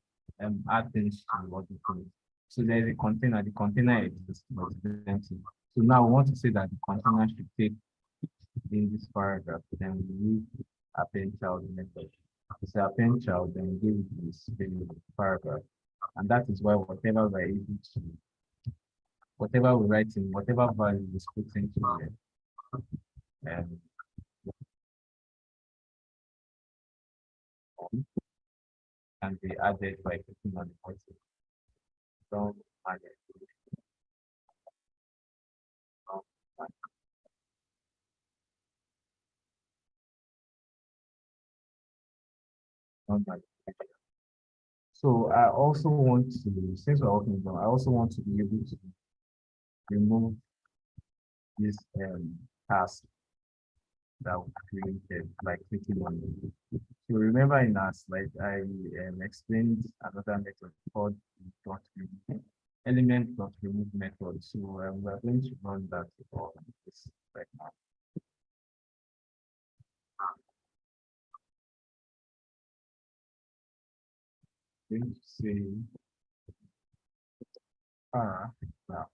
add things to what we call it. So there is a container, the container exists, but it's empty. So now we want to say that the container should take in this paragraph, then we use append child method. So append child, then give this variable paragraph. And that is why whatever we're able to, whatever we write in, whatever value is put into it, and can be added by clicking on the button. Don't add it. So I also want to, since we're working on, I also want to be able to remove this task that we created by clicking on it. So remember in our slide, I explained another method called dot remove, element dot remove method. So we're going to run that on this right now. Going to say now.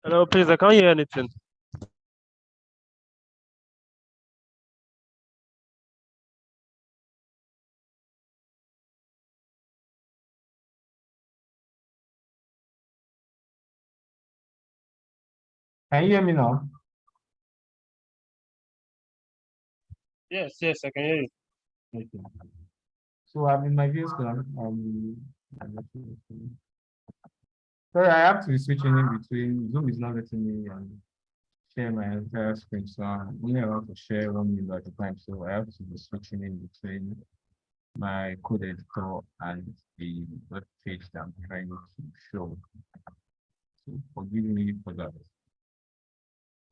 Hello, please, I can't hear anything.
Can you hear me now?
Yes, I can hear you.
Okay. So I'm in my view screen. Sorry, I have to be switching in between. Zoom is not letting me share my entire screen, so I'm only allowed to share 1 window at a time. So I have to be switching in between my code editor and the web page that I'm trying to show. So forgive me for that.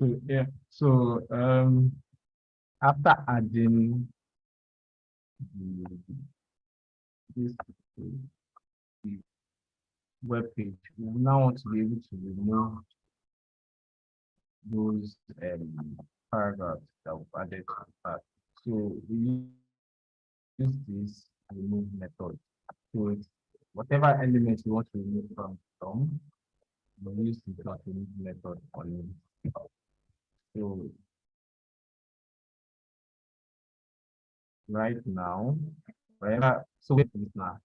So yeah, so after adding this the web page, we now want to be able to remove those paragraphs that we've added to the path. So we use this remove method. So it's whatever element you want to remove from we'll use the dot remove method on it. So right now, wherever, so wait for this now.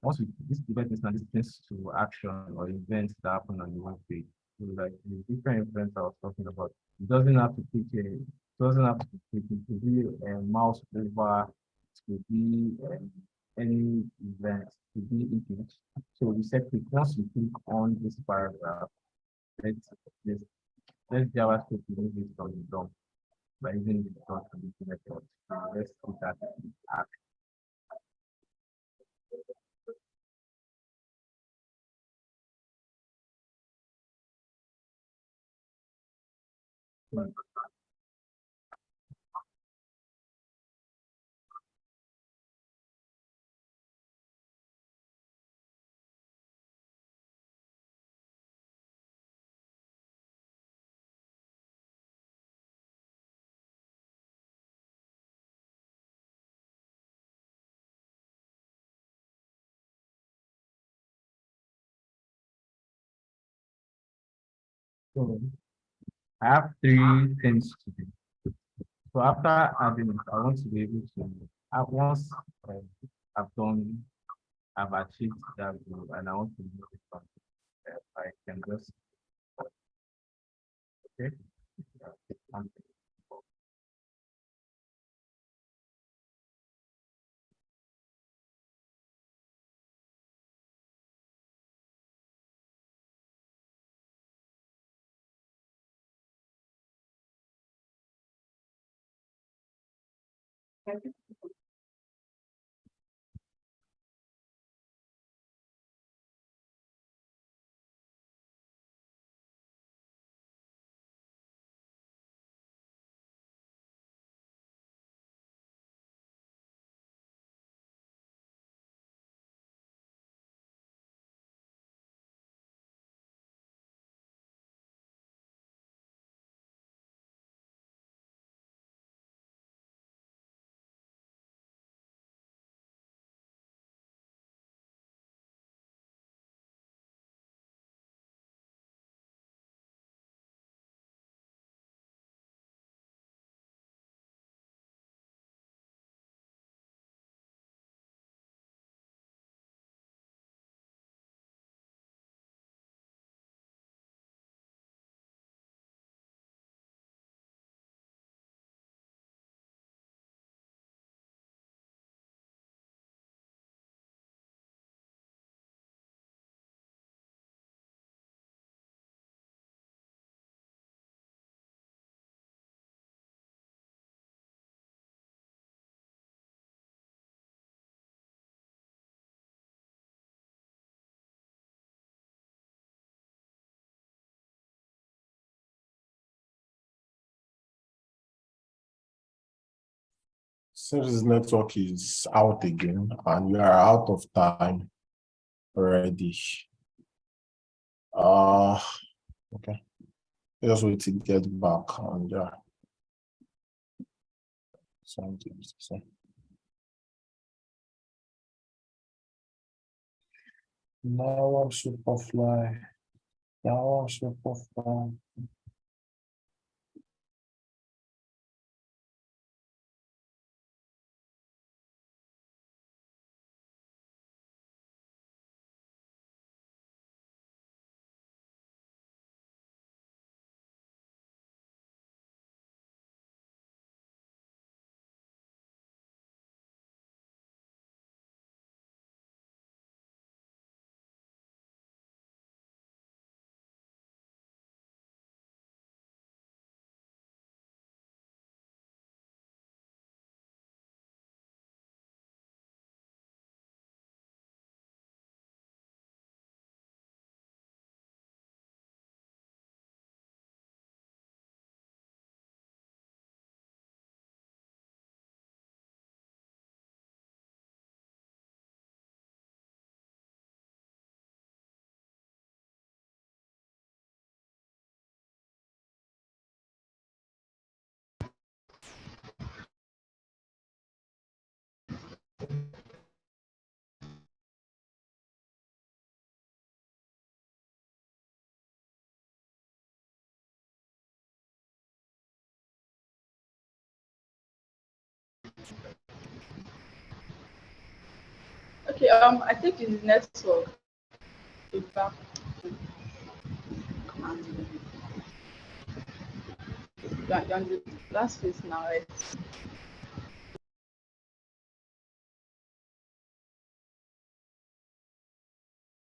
Once we this event is now this things to action or events that happen on the web page. So like the different events I was talking about, it doesn't have to click a, doesn't have to click, it could be a mouse over, it could be any event, it could be anything. So we said click once you click on this paragraph, let's let's let's JavaScript remove it from the DOM by using the dot remove method. So let's put that in action. So I have 3 things to do. So after adding it, I want to be able to, once I've done, I've achieved that goal, and I want to move it from I can just, okay.
Since this network is out again and you are out of time already. Okay. Just wait to get back on there. Something to say. Now I'm Superfly. Now I'm Superfly.
Okay, I think it's network. Feedback. You're on the last phase now, right?